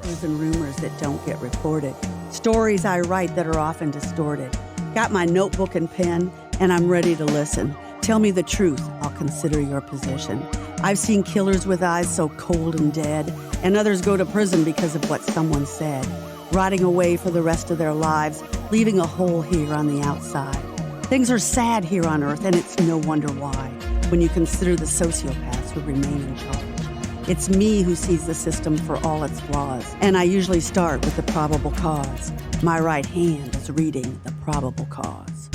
whispers and rumors that don't get reported. Stories I write that are often distorted. Got my notebook and pen, and I'm ready to listen. Tell me the truth, I'll consider your position. I've seen killers with eyes so cold and dead, and others go to prison because of what someone said, rotting away for the rest of their lives, leaving a hole here on the outside. Things are sad here on Earth, and it's no wonder why, when you consider the sociopaths who remain in charge. It's me who sees the system for all its flaws, and I usually start with the probable cause. My right hand is reading the probable cause.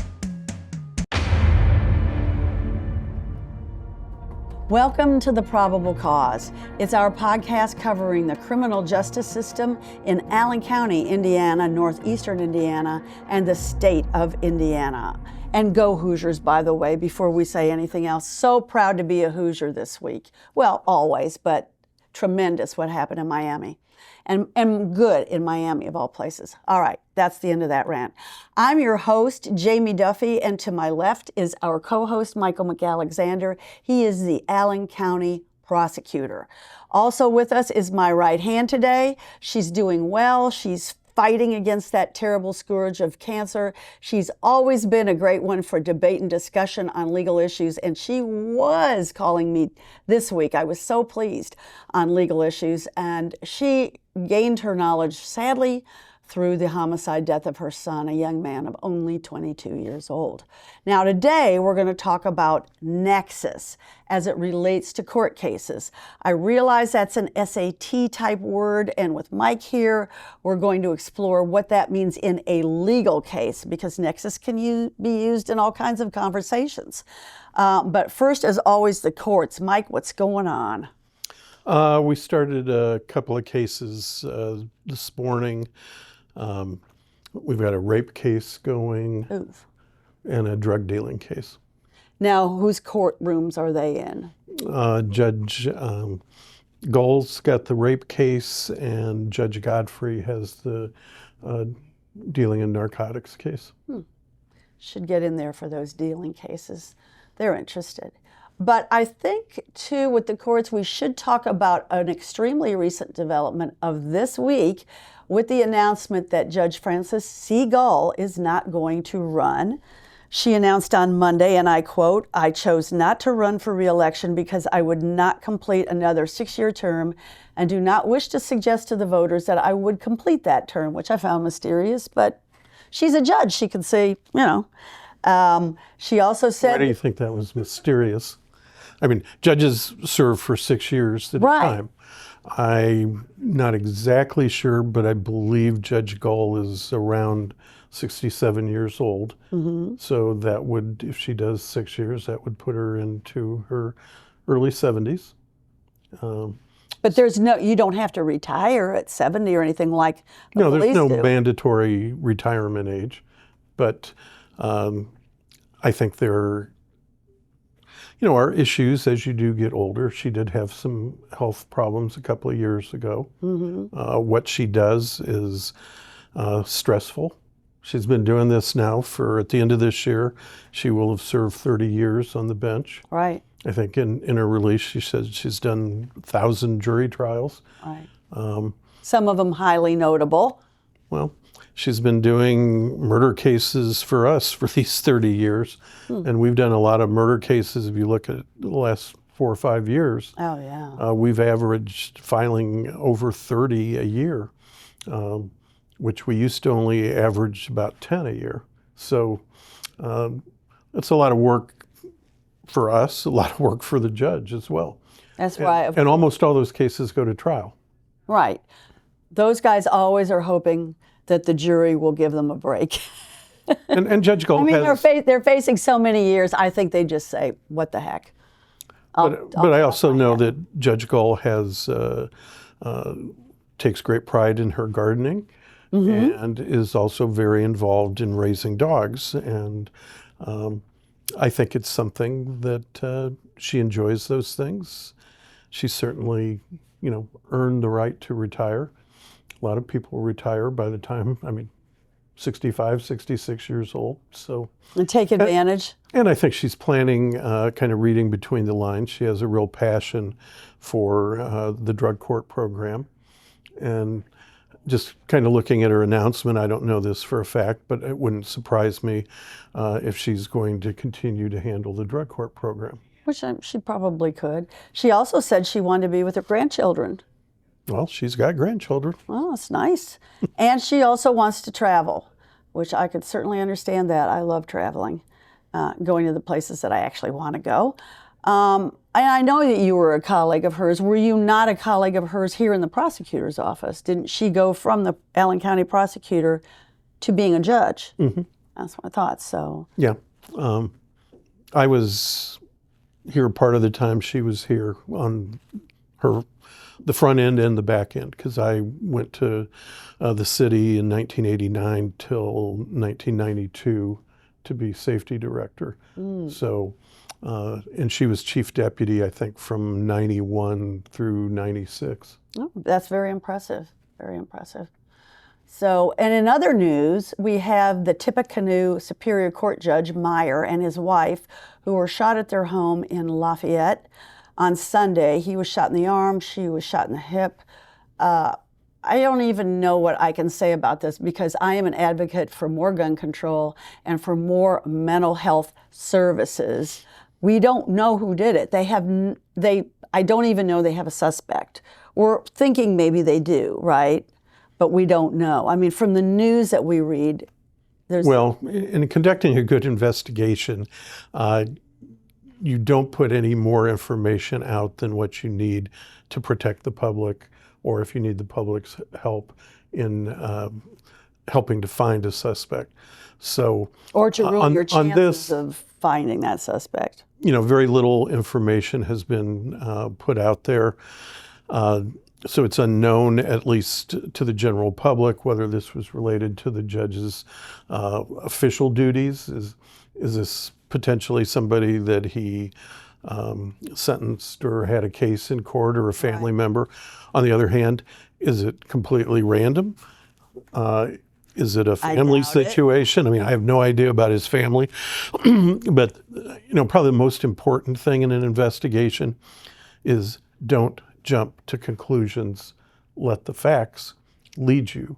Welcome to The Probable Cause. It's our podcast covering the criminal justice system in Allen County, Indiana, northeastern Indiana, and the state of Indiana. And go Hoosiers, by the way, before we say anything else. So proud to be a Hoosier this week. Well, always, but tremendous what happened in Miami. And good in Miami, of all places. All right, that's the end of that rant. I'm your host, Jamie Duffy, and to my left is our co-host, Michael McAlexander. He is the Allen County Prosecutor. Also with us is my right hand today. She's doing well. She's fighting against that terrible scourge of cancer. She's always been a great one for debate and discussion on legal issues, and she was calling me this week. I was so pleased on legal issues, and she gained her knowledge, sadly, through the homicide death of her son, a young man of only 22 years old. Now today we're going to talk about Nexus as it relates to court cases. I realize that's an SAT type word, and with Mike here, we're going to explore what that means in a legal case, because Nexus can be used in all kinds of conversations. But first, as always, the courts. Mike, what's going on? We started a couple of cases this morning. We've got a rape case going. Oof. And a drug dealing case. Now, whose courtrooms are they in? Judge Gold's got the rape case, and Judge Godfrey has the dealing in narcotics case. Should get in there for those dealing cases. They're interested. But I think, too, with the courts, we should talk about an extremely recent development of this week with the announcement that Judge Frances C. Gull is not going to run. She announced on Monday, and I quote, "I chose not to run for re-election because I would not complete another 6-year term and do not wish to suggest to the voters that I would complete that term," which I found mysterious, but she's a judge. She can say, you know. She also said— Why do you think that was mysterious? I mean, judges serve for 6 years at a time. I'm not exactly sure, but I believe Judge Gull is around 67 years old. Mm-hmm. So that would, if she does 6 years, that would put her into her early 70s. But there's no, you don't have to retire at 70 or anything like the No, there's no do. mandatory retirement age. But I think there are issues as you do get older. She did have some health problems a couple of years ago. Mm-hmm. What she does is stressful. She's been doing this now for, at the end of this year, she will have served 30 years on the bench. Right. I think in her release, she said she's done 1,000 jury trials. Right. Some of them highly notable. Well, she's been doing murder cases for us for these 30 years. And we've done a lot of murder cases. If you look at the last 4 or 5 years, Oh, yeah. we've averaged filing over 30 a year, which we used to only average about 10 a year. So it's a lot of work for us, a lot of work for the judge as well. That's right. And almost all those cases go to trial. Right. Those guys always are hoping that the jury will give them a break. And Judge Gold they're facing so many years, I think they just say, what the heck. But I also know that Judge Gull takes great pride in her gardening, and is also very involved in raising dogs. And I think it's something that she enjoys those things. She certainly, earned the right to retire. A lot of people retire by the time, 65, 66 years old. So and take advantage. And I think she's planning, kind of reading between the lines. She has a real passion for the drug court program. And just kind of looking at her announcement, I don't know this for a fact, but it wouldn't surprise me if she's going to continue to handle the drug court program. Which she probably could. She also said she wanted to be with her grandchildren. Well, she's got grandchildren. Oh, that's nice. And she also wants to travel, which I could certainly understand that. I love traveling, going to the places that I actually want to go. And I know that you were a colleague of hers. Were you not a colleague of hers here in the prosecutor's office? Didn't she go from the Allen County prosecutor to being a judge? Mm-hmm. That's what I thought. So yeah, I was here part of the time she was here on the front end and the back end, because I went to the city in 1989 till 1992 to be safety director. So, and she was chief deputy, I think, from 91 through 96. oh, that's very impressive. Very impressive. So, and in other news, we have the Tippecanoe Superior Court Judge Meyer and his wife, who were shot at their home in Lafayette on Sunday. He was shot in the arm, she was shot in the hip. I don't even know what I can say about this, because I am an advocate for more gun control and for more mental health services. We don't know who did it. I don't even know they have a suspect. We're thinking maybe they do, right? But we don't know. I mean, from the news that we read, there's... Well, in conducting a good investigation, you don't put any more information out than what you need to protect the public, or if you need the public's help in helping to find a suspect. So, or to ruin your chances of finding that suspect. You know, very little information has been put out there. So it's unknown, at least to the general public, whether this was related to the judge's official duties. Is this potentially somebody that he sentenced or had a case in court, or a family member? On the other hand, is it completely random? Is it a family situation? I mean, I have no idea about his family. But, you know, probably the most important thing in an investigation is don't jump to conclusions. Let the facts lead you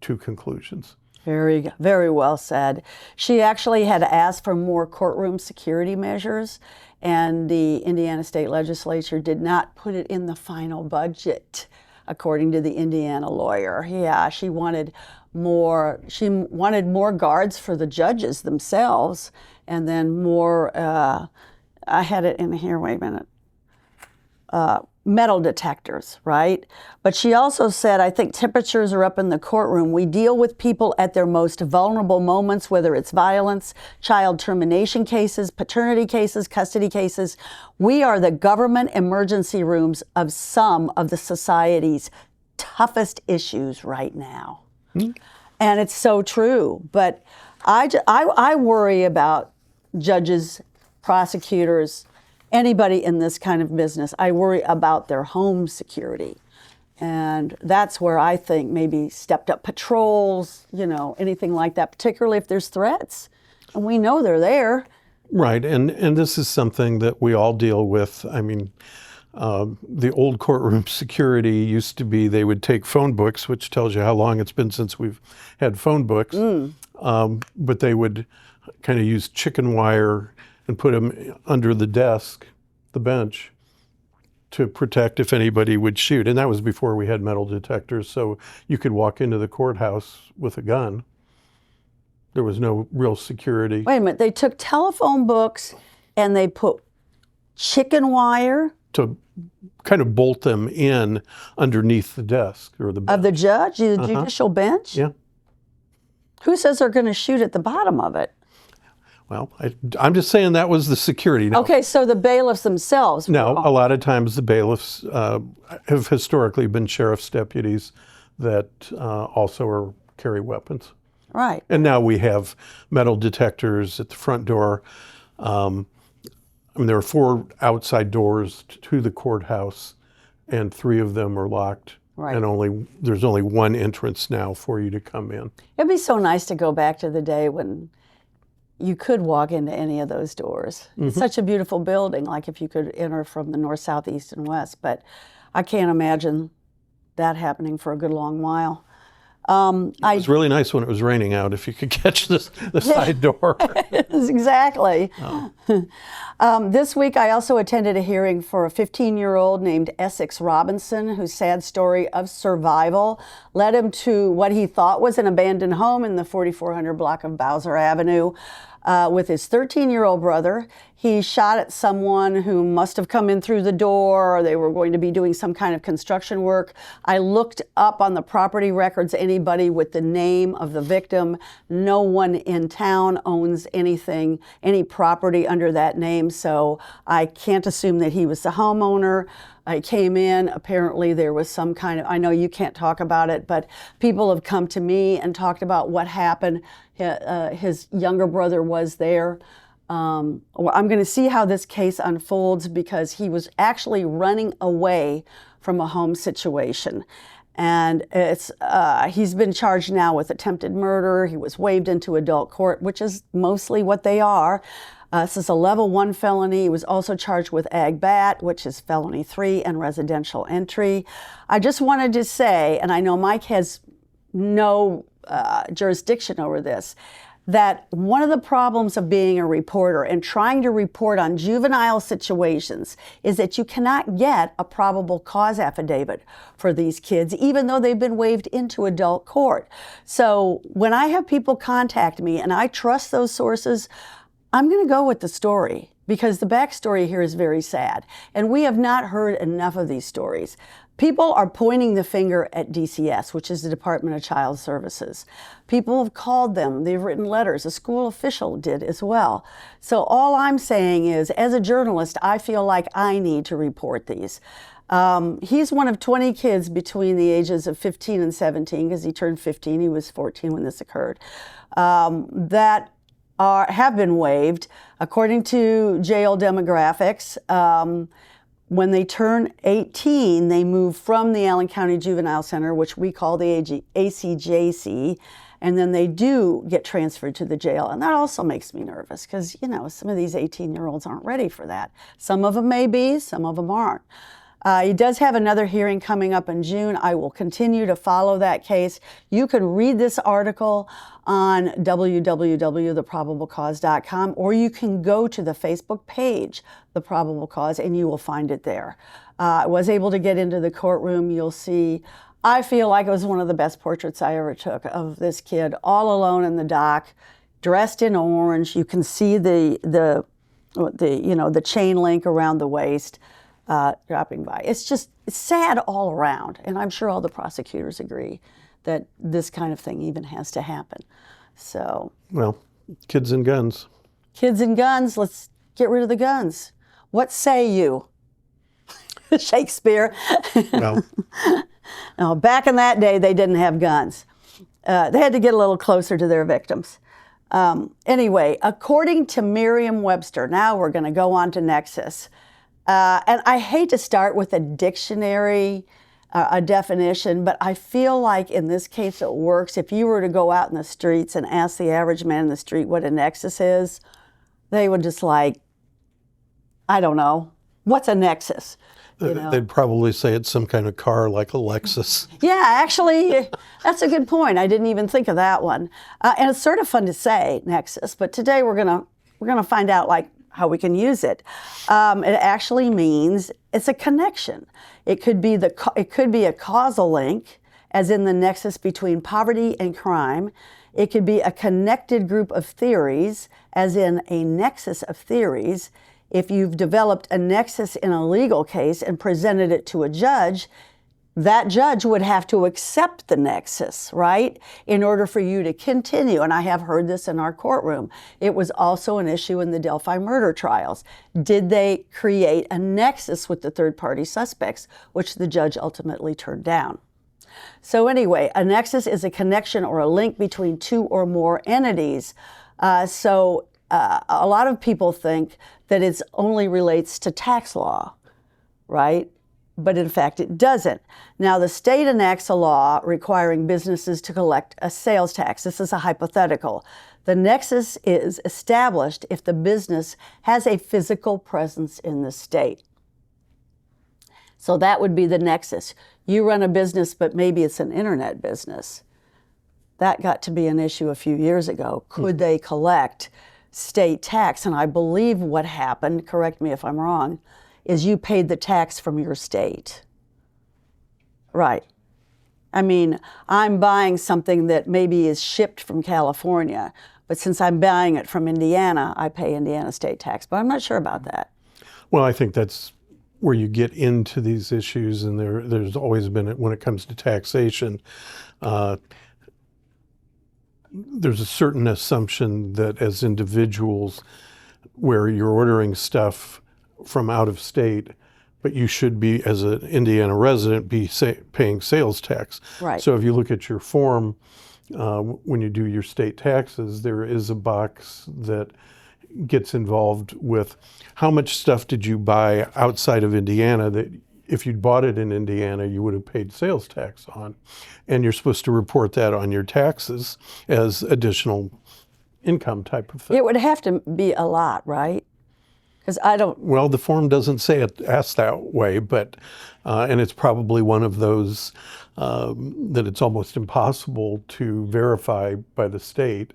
to conclusions. Very, very well said. She actually had asked for more courtroom security measures, and the Indiana State Legislature did not put it in the final budget, according to the Indiana lawyer. Yeah, she wanted more guards for the judges themselves, and then more, I had it in here, wait a minute, metal detectors, right? But she also said, I think temperatures are up in the courtroom. We deal with people at their most vulnerable moments, whether it's violence, child termination cases, paternity cases, custody cases. We are the government emergency rooms of some of the society's toughest issues right now. And it's so true. But I worry about judges, prosecutors, anybody in this kind of business. I worry about their home security. And that's where I think maybe stepped up patrols, you know, anything like that, particularly if there's threats. And we know they're there. Right, and this is something that we all deal with. I mean, the old courtroom security used to be they would take phone books, which tells you how long it's been since we've had phone books, but they would kind of use chicken wire and put them under the desk, the bench, to protect if anybody would shoot. And that was before we had metal detectors, so you could walk into the courthouse with a gun. There was no real security. Wait a minute, they took telephone books and they put chicken wire? To kind of bolt them in underneath the desk or the bench. Of the judge, the judicial bench? Yeah. Who says they're going to shoot at the bottom of it? Well, I'm just saying that was the security. Now, okay, so the bailiffs themselves. No, a lot of times the bailiffs have historically been sheriff's deputies that also carry weapons. Right. And now we have metal detectors at the front door. I mean, there are 4 outside doors to the courthouse, and 3 of them are locked. Right. And there's only 1 entrance now for you to come in. It'd be so nice to go back to the day when you could walk into any of those doors. It's such a beautiful building, like if you could enter from the north, south, east, and west. But I can't imagine that happening for a good long while. It was really nice when it was raining out, if you could catch the side door. Exactly. This week, I also attended a hearing for a 15-year-old named Essex Robinson, whose sad story of survival led him to what he thought was an abandoned home in the 4400 block of Bowser Avenue. With his 13-year-old brother. He shot at someone who must have come in through the door, or they were going to be doing some kind of construction work. I looked up on the property records anybody with the name of the victim. No one in town owns anything, any property under that name, so I can't assume that he was the homeowner. I came in, apparently there was some kind of, I know you can't talk about it, but people have come to me and talked about what happened. His younger brother was there. I'm going to see how this case unfolds because he was actually running away from a home situation. And he's been charged now with attempted murder. He was waived into adult court, which is mostly what they are. This is a level 1 felony. He was also charged with ag bat, which is felony 3, and residential entry. I just wanted to say, and I know Mike has no jurisdiction over this, that one of the problems of being a reporter and trying to report on juvenile situations is that you cannot get a probable cause affidavit for these kids, even though they've been waived into adult court. So when I have people contact me and I trust those sources, I'm going to go with the story because the backstory here is very sad. And we have not heard enough of these stories. People are pointing the finger at DCS, which is the Department of Child Services. People have called them, they've written letters, a school official did as well. So all I'm saying is, as a journalist, I feel like I need to report these. He's one of 20 kids between the ages of 15 and 17, because he turned 15, he was 14 when this occurred, that have been waived. According to jail demographics, when they turn 18, they move from the Allen County Juvenile Center, which we call the ACJC, and then they do get transferred to the jail. And that also makes me nervous because, you know, some of these 18-year-olds aren't ready for that. Some of them may be, some of them aren't. He does have another hearing coming up in June. I will continue to follow that case. You can read this article on www.theprobablecause.com, or you can go to the Facebook page, The Probable Cause, and you will find it there. I was able to get into the courtroom. You'll see, I feel like it was one of the best portraits I ever took of this kid, all alone in the dock, dressed in orange. You can see the chain link around the waist. Dropping by. It's sad all around, and I'm sure all the prosecutors agree that this kind of thing even has to happen. So, well, kids and guns. Kids and guns, let's get rid of the guns. What say you? Shakespeare. Well. No, back in that day, they didn't have guns. They had to get a little closer to their victims. Anyway, according to Merriam-Webster, now we're going to go on to Nexus. And I hate to start with a dictionary, a definition, but I feel like in this case it works. If you were to go out in the streets and ask the average man in the street what a nexus is, they would just like, I don't know, what's a nexus? You know? They'd probably say it's some kind of car like a Lexus. Yeah, actually, that's a good point. I didn't even think of that one. And it's sort of fun to say, nexus, but today we're gonna find out like how we can use it. It actually means it's a connection. It could be a causal link, as in the nexus between poverty and crime. It could be a connected group of theories, as in a nexus of theories. If you've developed a nexus in a legal case and presented it to a judge, that judge would have to accept the nexus, right, in order for you to continue. And I have heard this in our courtroom. It was also an issue in the Delphi murder trials. Did they create a nexus with the third-party suspects, which the judge ultimately turned down? So anyway, a nexus is a connection or a link between two or more entities. A lot of people think that it only relates to tax law, right? But in fact, it doesn't. Now, the state enacts a law requiring businesses to collect a sales tax. This is a hypothetical. The nexus is established if the business has a physical presence in the state. So that would be the nexus. you run a business, but maybe it's an internet business. That got to be an issue a few years ago. Could they collect state tax? And I believe what happened, correct me if I'm wrong, is you paid the tax from your state. Right. I mean, I'm buying something that maybe is shipped from California, but since I'm buying it from Indiana, I pay Indiana state tax. But I'm not sure about that. Well, I think that's where you get into these issues, and there's always been, when it comes to taxation, there's a certain assumption that as individuals, where you're ordering stuff from out of state, but you should be, as an Indiana resident, be paying sales tax. Right. So if you look at your form, when you do your state taxes, there is a box that gets involved with how much stuff did you buy outside of Indiana that if you'd bought it in Indiana, you would have paid sales tax on. And you're supposed to report that on your taxes as additional income type of thing. It would have to be a lot, right? Because I don't... Well, the form doesn't say it asked that way, but, and it's probably one of those that it's almost impossible to verify by the state.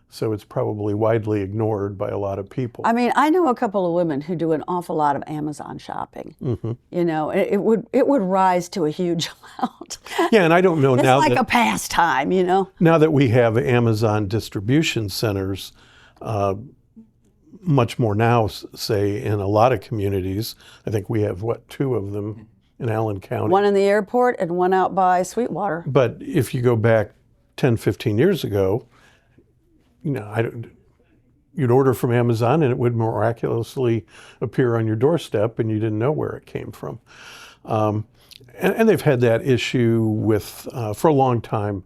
So it's probably widely ignored by a lot of people. I mean, I know a couple of women who do an awful lot of Amazon shopping. You know, it would rise to a huge amount. Yeah, and I don't know It's now like that, a pastime, you know. now that we have Amazon distribution centers, much more now, say, in a lot of communities. I think we have, what, 2 of them in Allen County. One in the airport and one out by Sweetwater. But if you go back 10, 15 years ago, you know, you'd order from Amazon and it would miraculously appear on your doorstep and you didn't know where it came from. And they've had that issue with, for a long time,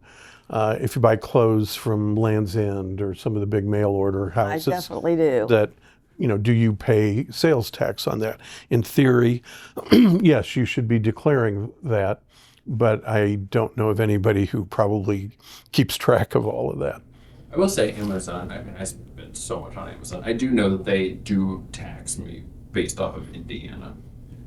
if you buy clothes from Land's End or some of the big mail order houses. I definitely do. That, you know, do you pay sales tax on that? In theory, yes, you should be declaring that, but I don't know of anybody who probably keeps track of all of that. I will say Amazon, I mean, I spend so much on Amazon. I do know that they do tax me based off of Indiana.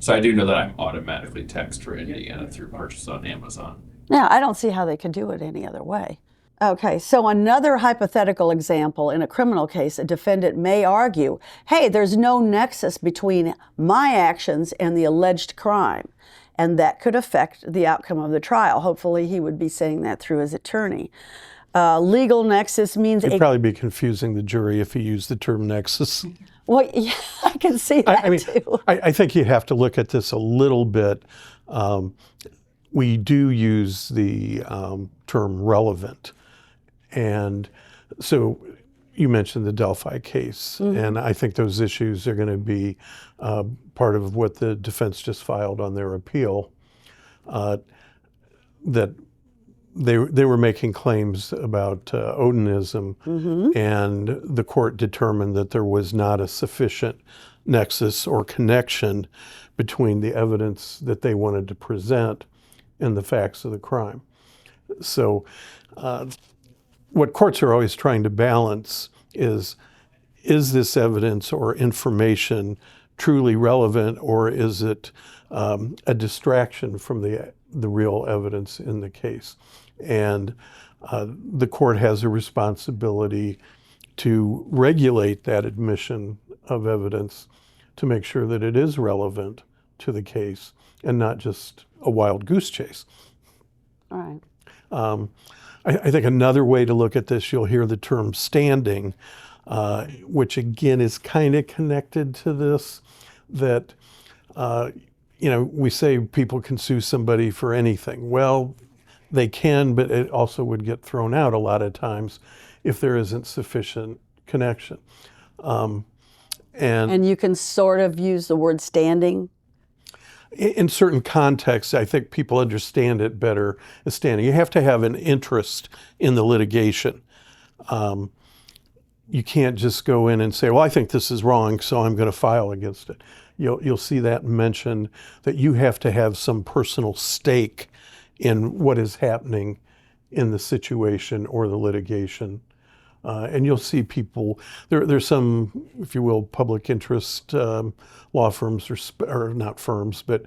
So I do know that I'm automatically taxed for Indiana through purchase on Amazon. Yeah, I don't see how they could do it any other way. Okay, so another hypothetical example, in a criminal case, a defendant may argue, hey, there's no nexus between my actions and the alleged crime, and that could affect the outcome of the trial. Hopefully he would be saying that through his attorney. Legal nexus means... It'd probably be confusing the jury if he used the term nexus. Well, yeah, I can see that too. I think you have to look at this a little bit. We do use the term relevant. And so you mentioned the Duffy case, and I think those issues are going to be part of what the defense just filed on their appeal, that they were making claims about Odinism, and the court determined that there was not a sufficient nexus or connection between the evidence that they wanted to present and the facts of the crime. So what courts are always trying to balance is this evidence or information truly relevant, or is it a distraction from the real evidence in the case? And the court has a responsibility to regulate that admission of evidence to make sure that it is relevant to the case and not just a wild goose chase. All right. I think another way to look at this, you'll hear the term standing, which again is kind of connected to this, that, we say people can sue somebody for anything. Well, they can, but it also would get thrown out a lot of times if there isn't sufficient connection. And you can sort of use the word standing? In certain contexts, I think people understand it better as standing. You have to have an interest in the litigation. You can't just go in and say, well, I think this is wrong, so I'm going to file against it. You'll see that mentioned, that you have to have some personal stake in what is happening in the situation or the litigation. And you'll see people, there's some, if you will, public interest law firms or not firms, but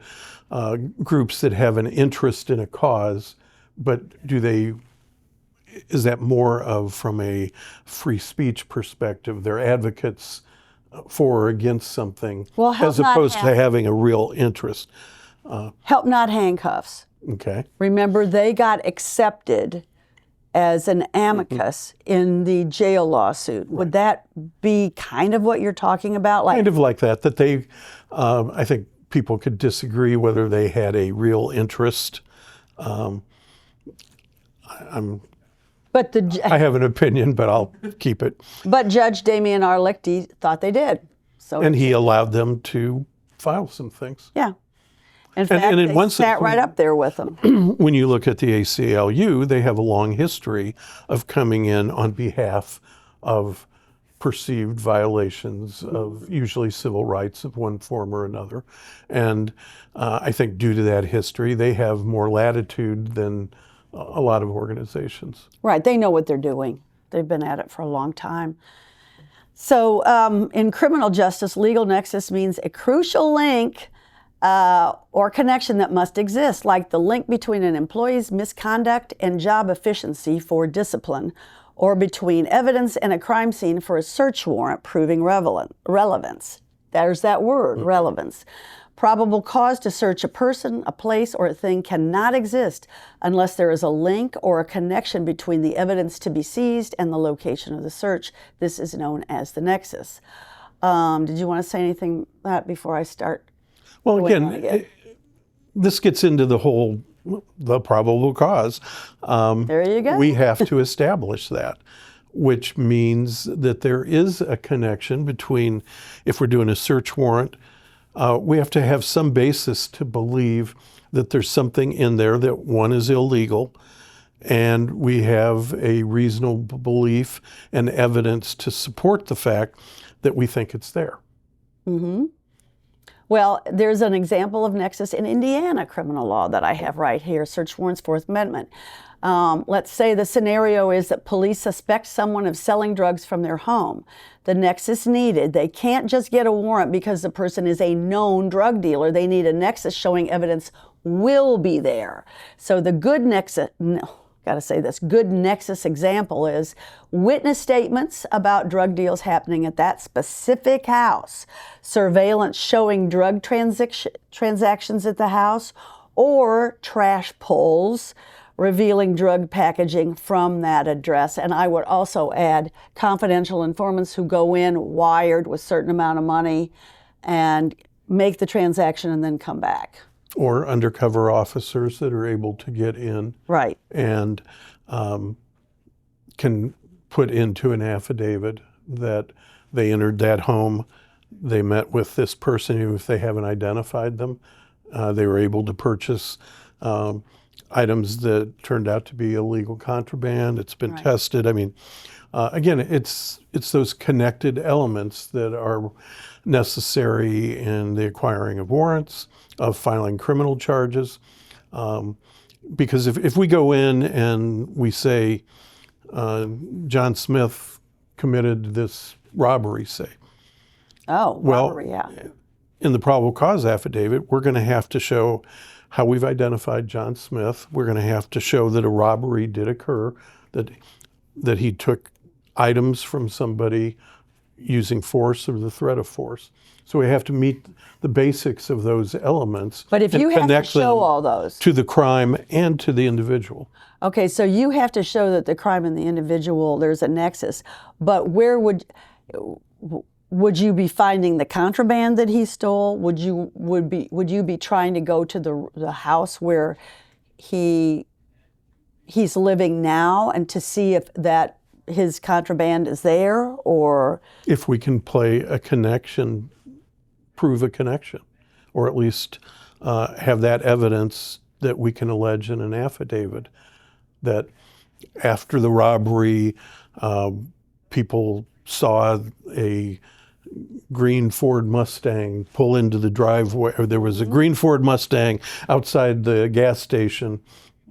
groups that have an interest in a cause, but is that more of from a free speech perspective? They're advocates for or against something, Well, as opposed to having a real interest. Help not handcuffs. Okay. Remember, they got accepted as an amicus in the jail lawsuit. Would that be kind of what you're talking about? Kind of like that they, I think people could disagree whether they had a real interest. I have an opinion, but I'll keep it. But Judge Damian Arlichty thought they did. And he allowed them to file some things. Yeah. In fact, they sat right up there with them. When you look at the ACLU, they have a long history of coming in on behalf of perceived violations of usually civil rights of one form or another. And I think due to that history, they have more latitude than a lot of organizations. Right, they know what they're doing. They've been at it for a long time. So in criminal justice, legal nexus means a crucial link or connection that must exist, like the link between an employee's misconduct and job efficiency for discipline, or between evidence and a crime scene for a search warrant proving relevance. There's that word, relevance. Probable cause to search a person, a place, or a thing cannot exist unless there is a link or a connection between the evidence to be seized and the location of the search. This is known as the nexus. Did you want to say anything before I start? Well, again, this gets into the probable cause. There you go. We have to establish that, which means that there is a connection between, if we're doing a search warrant, we have to have some basis to believe that there's something in there that, one, is illegal, and we have a reasonable belief and evidence to support the fact that we think it's there. Mm-hmm. Well, there's an example of nexus in Indiana criminal law that I have right here, search warrants, Fourth Amendment. Let's say the scenario is that police suspect someone of selling drugs from their home. The nexus needed. They can't just get a warrant because the person is a known drug dealer. They need a nexus showing evidence will be there. So the good nexus, good nexus example is witness statements about drug deals happening at that specific house, surveillance showing drug transactions at the house, or trash pulls revealing drug packaging from that address. And I would also add confidential informants who go in wired with a certain amount of money and make the transaction and then come back. Or undercover officers that are able to get in, right, and can put into an affidavit that they entered that home, they met with this person, even if they haven't identified them. They were able to purchase items that turned out to be illegal contraband. It's been tested. I mean, again, it's those connected elements that are necessary in the acquiring of warrants, of filing criminal charges. Because if we go in and we say, John Smith committed this robbery, say. Oh, robbery, yeah. In the probable cause affidavit, we're going to have to show how we've identified John Smith. We're going to have to show that a robbery did occur, that he took items from somebody using force or the threat of force. So we have to meet the basics of those elements. But if you have to show all those to the crime and to the individual. Okay, so you have to show that the crime and the individual, there's a nexus. But where would you be finding the contraband that he stole? Would you be trying to go to the house where he's living now and to see if that his contraband is there, or if we can play a connection, prove a connection, or at least have that evidence that we can allege in an affidavit that after the robbery, people saw a green Ford Mustang pull into the driveway, or there was a green Ford Mustang outside the gas station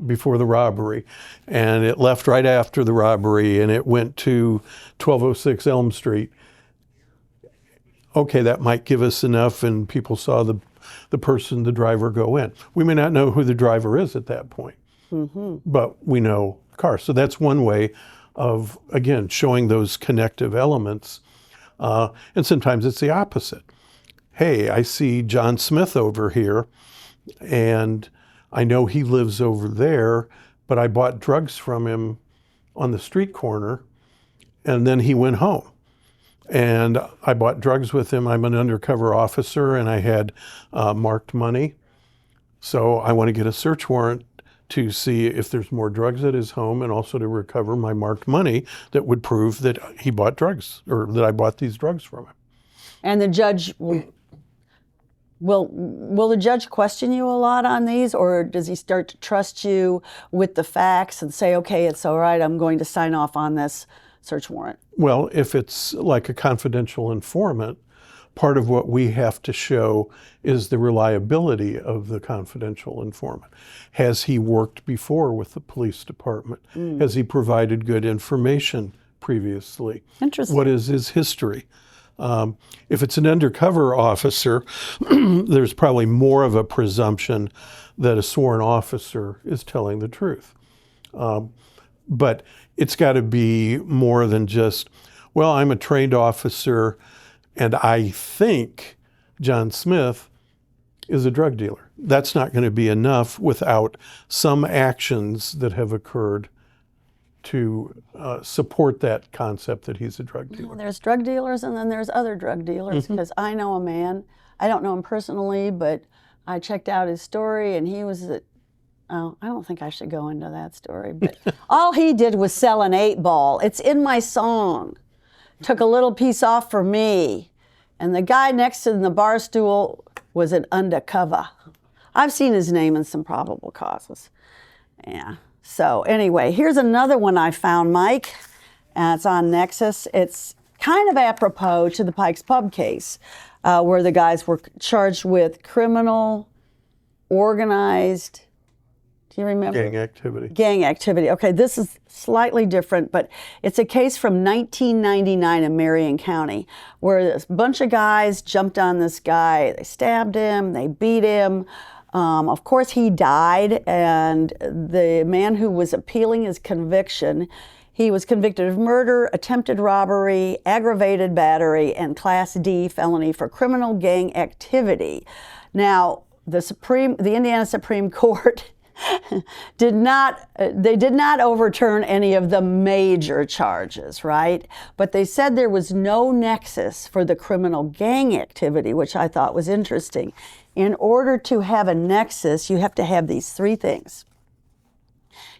before the robbery, and it left right after the robbery, and it went to 1206 Elm Street. Okay, that might give us enough, and people saw the the driver go in. We may not know who the driver is at that point, but we know the car. So that's one way of, again, showing those connective elements. And sometimes it's the opposite. Hey, I see John Smith over here, and I know he lives over there, but I bought drugs from him on the street corner, and then he went home. And I bought drugs with him. I'm an undercover officer, and I had marked money. So I want to get a search warrant to see if there's more drugs at his home, and also to recover my marked money that would prove that he bought drugs, or that I bought these drugs from him. And the judge will the judge question you a lot on these, or does he start to trust you with the facts and say, okay, it's all right, I'm going to sign off on this search warrant? Well, if it's like a confidential informant, part of what we have to show is the reliability of the confidential informant. Has he worked before with the police department? Has he provided good information previously? Interesting. What is his history? If it's an undercover officer, there's probably more of a presumption that a sworn officer is telling the truth. But it's got to be more than just, well, I'm a trained officer and I think John Smith is a drug dealer. That's not going to be enough without some actions that have occurred to support that concept that he's a drug dealer. There's drug dealers, and then there's other drug dealers, because I know a man, I don't know him personally, but I checked out his story, and he was I don't think I should go into that story, but all he did was sell an 8-ball. It's in my song. Took a little piece off for me. And the guy next to him in the bar stool was an undercover. I've seen his name in some probable causes. Yeah. So anyway, here's another one I found, Mike. It's on Nexus. It's kind of apropos to the Pike's Pub case, where the guys were charged with criminal, organized, do you remember? Gang activity. Gang activity. Okay, this is slightly different, but it's a case from 1999 in Marion County, where this bunch of guys jumped on this guy. They stabbed him, they beat him. Of course, he died, and the man who was appealing his conviction, he was convicted of murder, attempted robbery, aggravated battery, and Class D felony for criminal gang activity. Now, the Indiana Supreme Court did not overturn any of the major charges, right? But they said there was no nexus for the criminal gang activity, which I thought was interesting. In order to have a nexus, you have to have these three things.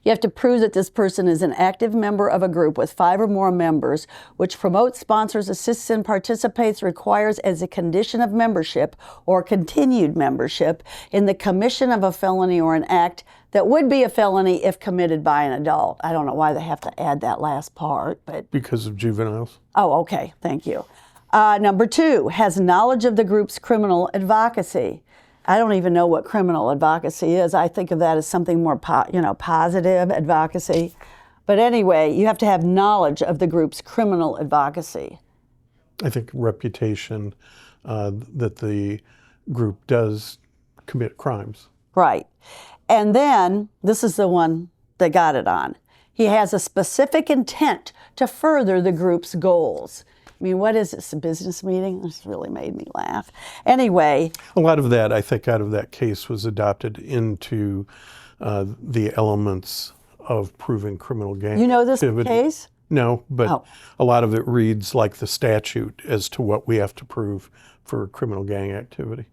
You have to prove that this person is an active member of a group with 5 or more members, which promotes, sponsors, assists, and participates, requires as a condition of membership or continued membership in the commission of a felony or an act that would be a felony if committed by an adult. I don't know why they have to add that last part, but... Because of juveniles. Oh, okay, thank you. Number 2, has knowledge of the group's criminal advocacy. I don't even know what criminal advocacy is. I think of that as something more, positive advocacy. But anyway, you have to have knowledge of the group's criminal advocacy. I think reputation that the group does commit crimes. Right. And then, this is the one that got it on. He has a specific intent to further the group's goals. I mean, what is this, a business meeting? This really made me laugh. Anyway. A lot of that, I think, out of that case was adopted into the elements of proving criminal gang You know this activity. case? No, but a lot of it reads like the statute as to what we have to prove for criminal gang activity.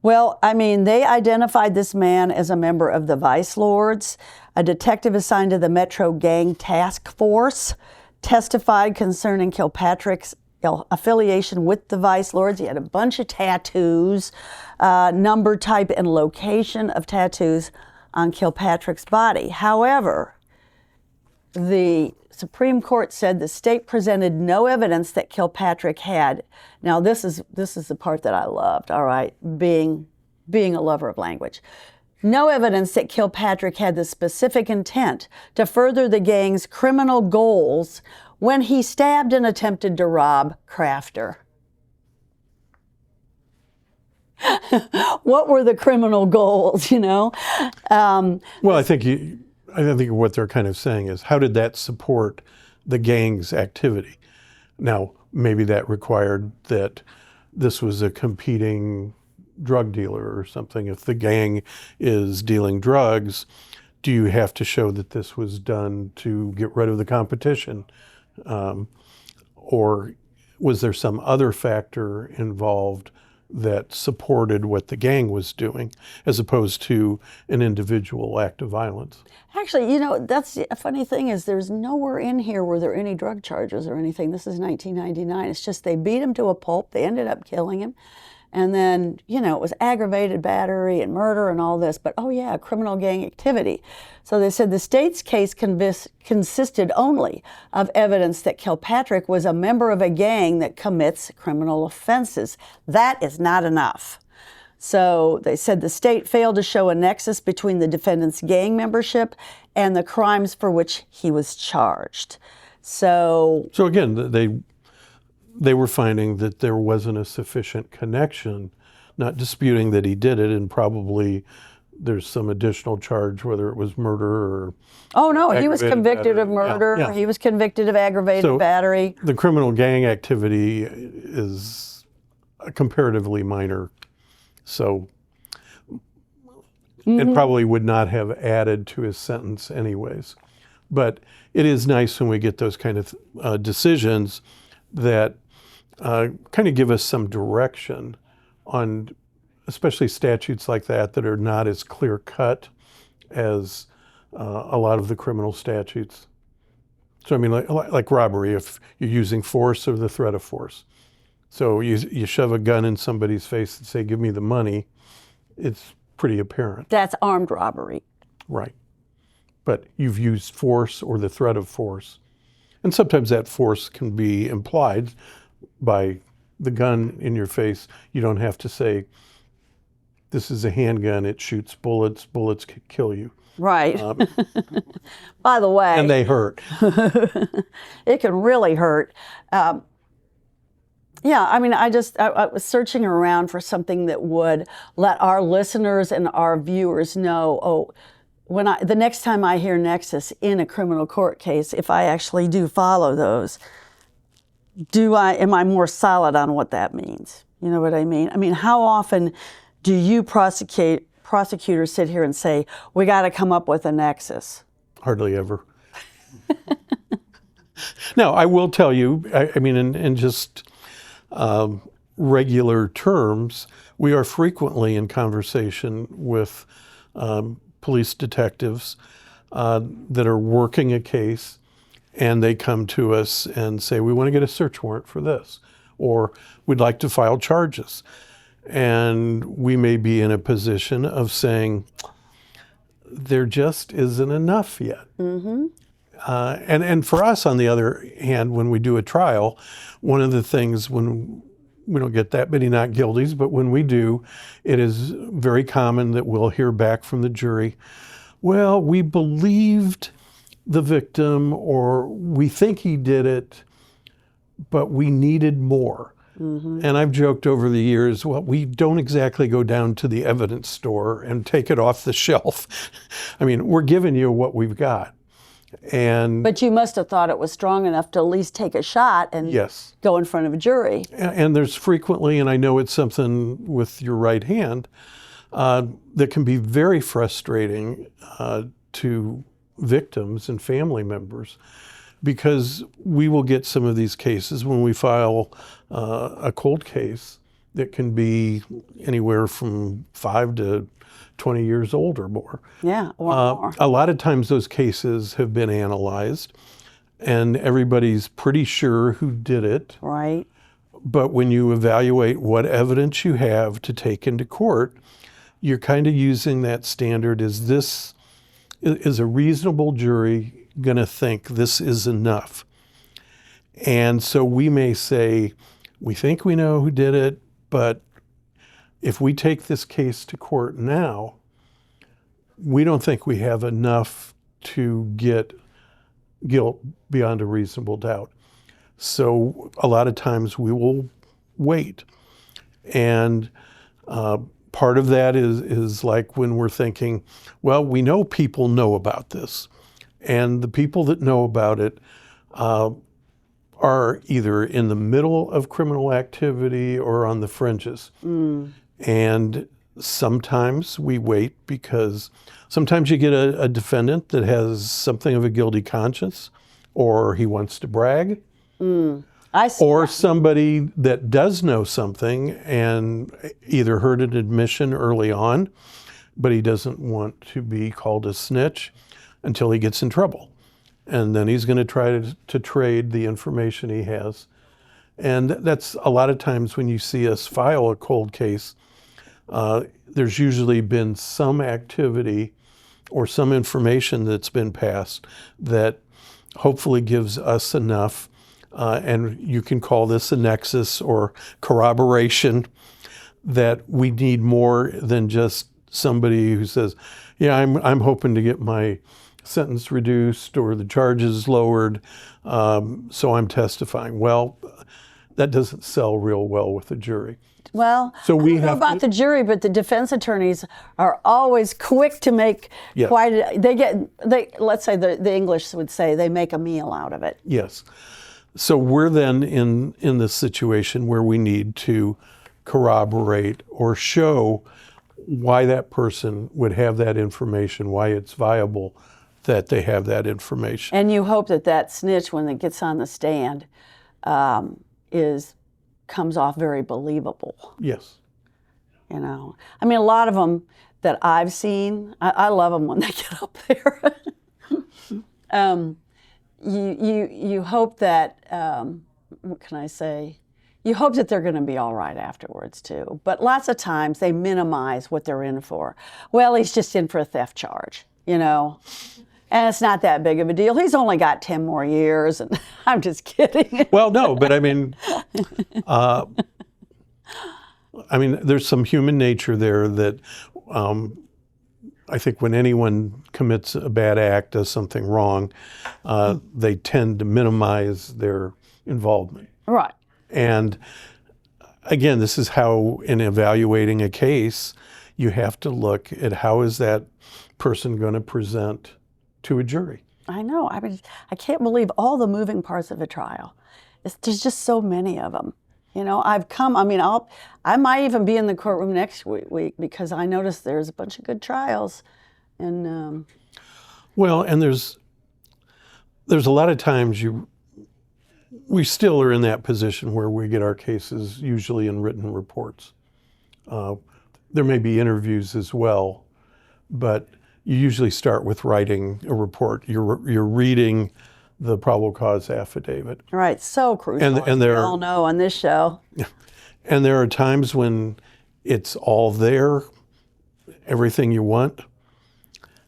Well, I mean, they identified this man as a member of the Vice Lords. A detective assigned to the Metro Gang Task Force testified concerning Kilpatrick's affiliation with the Vice Lords. He had a bunch of tattoos, number, type, and location of tattoos on Kilpatrick's body. However, the Supreme Court said the state presented no evidence that Kilpatrick had. Now, this is the part that I loved, all right, being a lover of language. No evidence that Kilpatrick had the specific intent to further the gang's criminal goals when he stabbed and attempted to rob Crafter. What were the criminal goals, Well, I think what they're kind of saying is, how did that support the gang's activity? Now, maybe that required that this was a competing drug dealer or something. If the gang is dealing drugs, do you have to show that this was done to get rid of the competition? Or was there some other factor involved that supported what the gang was doing, as opposed to an individual act of violence? Actually, that's a funny thing is there's nowhere in here where there are any drug charges or anything. This is 1999. It's just they beat him to a pulp. They ended up killing him. And then, it was aggravated battery and murder and all this. But, criminal gang activity. So they said the state's case consisted only of evidence that Kilpatrick was a member of a gang that commits criminal offenses. That is not enough. So they said the state failed to show a nexus between the defendant's gang membership and the crimes for which he was charged. So again, they were finding that there wasn't a sufficient connection, not disputing that he did it, and probably there's some additional charge, whether it was murder or... Oh, no, he was convicted of murder. Yeah. He was convicted of aggravated battery. The criminal gang activity is comparatively minor, so it probably would not have added to his sentence anyways. But it is nice when we get those kind of decisions that kind of give us some direction on, especially statutes like that are not as clear cut as a lot of the criminal statutes. So I mean, like robbery, if you're using force or the threat of force. So you shove a gun in somebody's face and say, "Give me the money," it's pretty apparent. That's armed robbery. Right. But you've used force or the threat of force. And sometimes that force can be implied by the gun in your face. You don't have to say, "This is a handgun, it shoots bullets, bullets could kill you." Right. By the way. And they hurt. It can really hurt. I was searching around for something that would let our listeners and our viewers know, the next time I hear Nexus in a criminal court case, if I actually do follow those, am I more solid on what that means? You know what I mean? I mean, how often do you prosecutors sit here and say, we got to come up with a nexus? Hardly ever. Now, I will tell you, I mean, in just regular terms, we are frequently in conversation with police detectives that are working a case, and they come to us and say, we want to get a search warrant for this, or we'd like to file charges. And we may be in a position of saying, there just isn't enough yet. Mm-hmm. And for us, on the other hand, when we do a trial, one of the things when we don't get that many not guilties, but when we do, it is very common that we'll hear back from the jury, well, we believed the victim, or we think he did it, but we needed more. Mm-hmm. And I've joked over the years, well, we don't exactly go down to the evidence store and take it off the shelf. I mean, we're giving you what we've got. But you must have thought it was strong enough to at least take a shot and go in front of a jury. And there's frequently, and I know it's something with your right hand, that can be very frustrating to victims and family members, because we will get some of these cases when we file a cold case that can be anywhere from 5 to 20 years old or more. Yeah, or more. A lot of times those cases have been analyzed and everybody's pretty sure who did it. Right. But when you evaluate what evidence you have to take into court, you're kind of using that standard. Is a reasonable jury going to think this is enough? And so we may say, we think we know who did it, but if we take this case to court now, we don't think we have enough to get guilt beyond a reasonable doubt. So a lot of times we will wait. And part of that is like when we're thinking, well, we know people know about this. And the people that know about it are either in the middle of criminal activity or on the fringes. And sometimes we wait because sometimes you get a defendant that has something of a guilty conscience, or he wants to brag. I see Or that. somebody that does know something and either heard an admission early on, but he doesn't want to be called a snitch until he gets in trouble. And then he's going to try to trade the information he has. And that's a lot of times when you see us file a cold case, there's usually been some activity or some information that's been passed that hopefully gives us enough. And you can call this a nexus or corroboration, that we need more than just somebody who says, yeah, I'm hoping to get my sentence reduced or the charges lowered, so I'm testifying. Well, that doesn't sell real well with the jury. Well, So we I don't know have about the jury, but the defense attorneys are always quick to make Yes. let's say the English would say they make a meal out of it. Yes. So we're then in this situation where we need to corroborate or show why that person would have that information, why it's viable that they have that information. And you hope that snitch, when it gets on the stand, comes off very believable. Yes. You know, I mean, a lot of them that I've seen, I love them when they get up there. You hope that, what can I say? You hope that they're going to be all right afterwards too. But lots of times they minimize what they're in for. Well, he's just in for a theft charge, you know, and it's not that big of a deal. He's only got 10 more years, and I'm just kidding. Well, no, but I mean, there's some human nature there that I think when anyone commits a bad act, does something wrong, they tend to minimize their involvement. Right. And again, this is how, in evaluating a case, you have to look at how is that person going to present to a jury. I know. I mean, I can't believe all the moving parts of a trial. There's just so many of them. You know, I might even be in the courtroom next week because I noticed there's a bunch of good trials. And Well, and there's a lot of times we still are in that position where we get our cases usually in written reports. There may be interviews as well, but you usually start with writing a report. You're reading the probable cause affidavit. right, so crucial. And there we all know on this show. And there are times when it's all there, everything you want,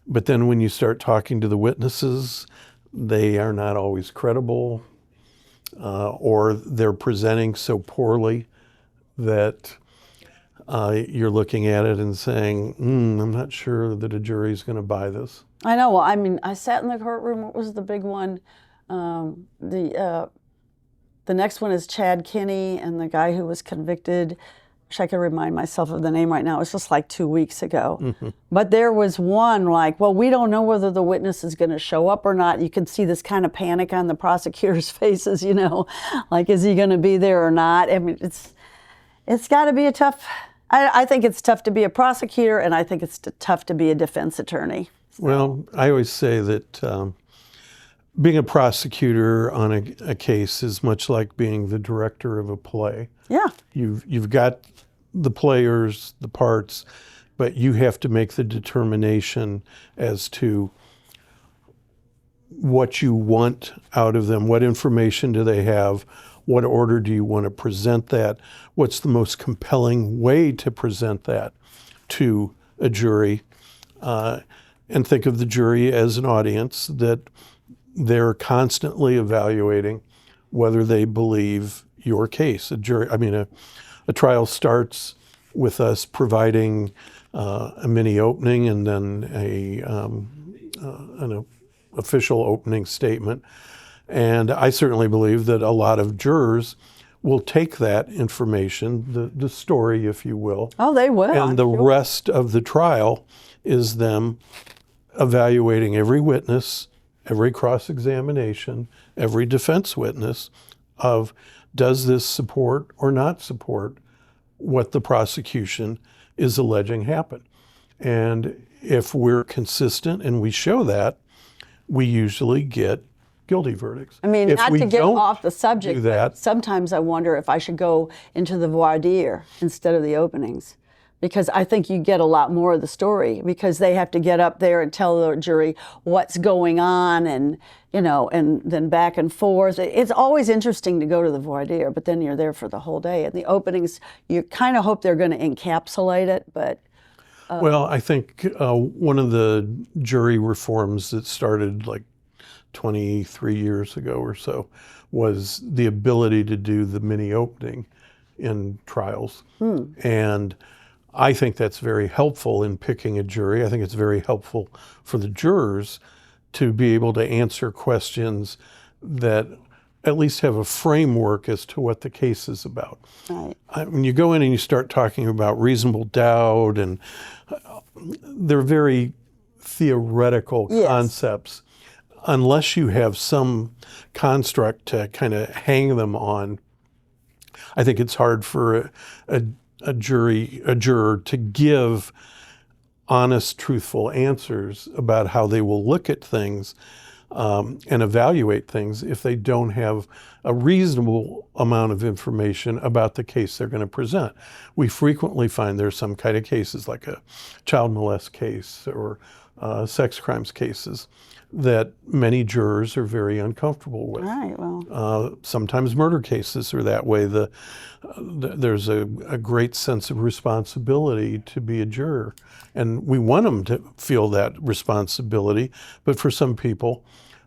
but then when you start talking to the witnesses, they are not always credible, or they're presenting so poorly that you're looking at it and saying, I'm not sure that a jury's going to buy this. I know. Well, I mean, I sat in the courtroom. What was the big one? The next one is Chad Kinney and the guy who was convicted. Wish I could remind myself of the name right now. It was just like 2 weeks ago. Mm-hmm. But there was one like, well, we don't know whether the witness is going to show up or not. You can see this kind of panic on the prosecutor's faces, you know, like, is he going to be there or not? I mean, it's got to be a tough. I think it's tough to be a prosecutor, and I think it's tough to be a defense attorney. So. Well, I always say that being a prosecutor on a case is much like being the director of a play. Yeah. You've got the players, the parts, but you have to make the determination as to what you want out of them. What information do they have? What order do you want to present that? What's the most compelling way to present that to a jury? And think of the jury as an audience that they're constantly evaluating whether they believe your case. A trial starts with us providing a mini opening and then an official opening statement. And I certainly believe that a lot of jurors will take that information, the story, if you will. Oh, they will. And the rest of the trial is them evaluating every witness, every cross-examination, every defense witness of, does this support or not support what the prosecution is alleging happened? And if we're consistent and we show that, we usually get guilty verdicts. I mean, if not we to get don't off the subject, do that, but sometimes I wonder if I should go into the voir dire instead of the openings, because I think you get a lot more of the story, because they have to get up there and tell the jury what's going on, and and then back and forth. It's always interesting to go to the voir dire, but then you're there for the whole day. And the openings, you kind of hope they're going to encapsulate it, but. Well, I think one of the jury reforms that started like 23 years ago or so was the ability to do the mini opening in trials. And I think that's very helpful in picking a jury. I think it's very helpful for the jurors to be able to answer questions that at least have a framework as to what the case is about. Right. When you go in and you start talking about reasonable doubt, and they're very theoretical concepts, unless you have some construct to kind of hang them on, I think it's hard for a juror to give honest, truthful answers about how they will look at things and evaluate things if they don't have a reasonable amount of information about the case they're going to present. We frequently find there's some kind of cases, like a child molest case or sex crimes cases, that many jurors are very uncomfortable with. Right, well. Sometimes murder cases are that way. There's a great sense of responsibility to be a juror, and we want them to feel that responsibility, but for some people,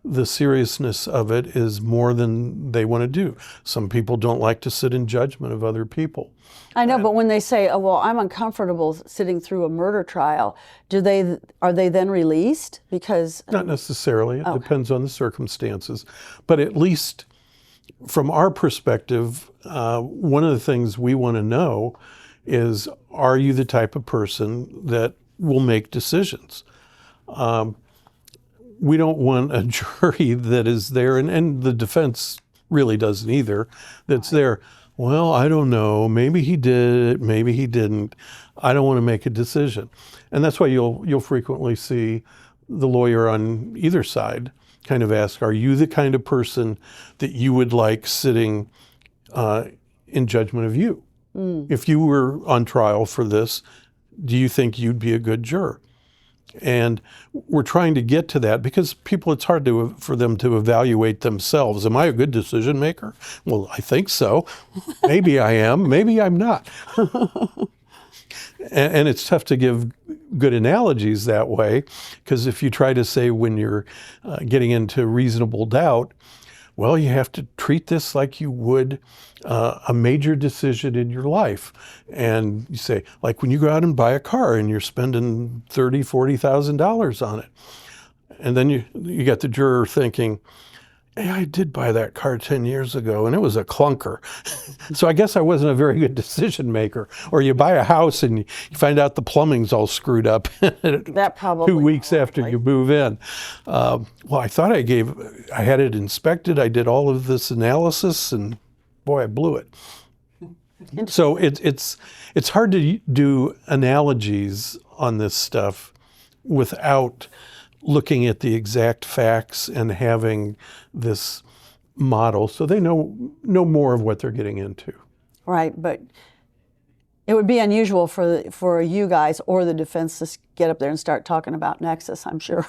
the seriousness of it is more than they want to do. Some people don't like to sit in judgment of other people. I know, but when they say, "Oh, well, I'm uncomfortable sitting through a murder trial," are they then released? Because not necessarily. It depends on the circumstances. But at least from our perspective, one of the things we want to know is, are you the type of person that will make decisions? We don't want a jury that is there, and the defense really doesn't either, that's there, well, I don't know, maybe he did it, maybe he didn't. I don't want to make a decision. And that's why you'll frequently see the lawyer on either side kind of ask, are you the kind of person that you would like sitting in judgment of you? If you were on trial for this, do you think you'd be a good juror? And we're trying to get to that because people, it's hard for them to evaluate themselves. Am I a good decision maker? Well, I think so. Maybe I am. Maybe I'm not. And it's tough to give good analogies that way, because if you try to say when you're getting into reasonable doubt, well, you have to treat this like you would a major decision in your life. And you say, like when you go out and buy a car and you're spending $30,000, $40,000 on it. And then you got the juror thinking, hey, I did buy that car 10 years ago and it was a clunker. So I guess I wasn't a very good decision maker. Or you buy a house and you find out the plumbing's all screwed up that probably 2 weeks after you move in. Well, I thought I had it inspected. I did all of this analysis and boy, I blew it. So it's hard to do analogies on this stuff without looking at the exact facts and having this model so they know more of what they're getting into. Right, but it would be unusual for you guys or the defense to get up there and start talking about Nexus, I'm sure.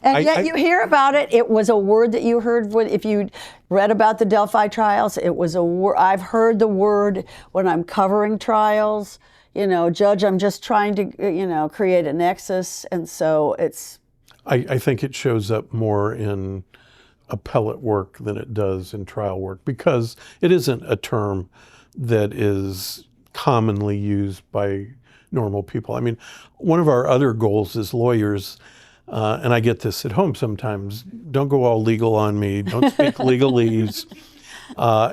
And yet you hear about it. It was a word that you heard if you read about the Delphi trials. It was a word. I've heard the word when I'm covering trials. Judge, I'm just trying to, create a nexus. And so it's... I think it shows up more in appellate work than it does in trial work, because it isn't a term that is commonly used by normal people. I mean, one of our other goals as lawyers, and I get this at home sometimes, don't go all legal on me, don't speak legalese.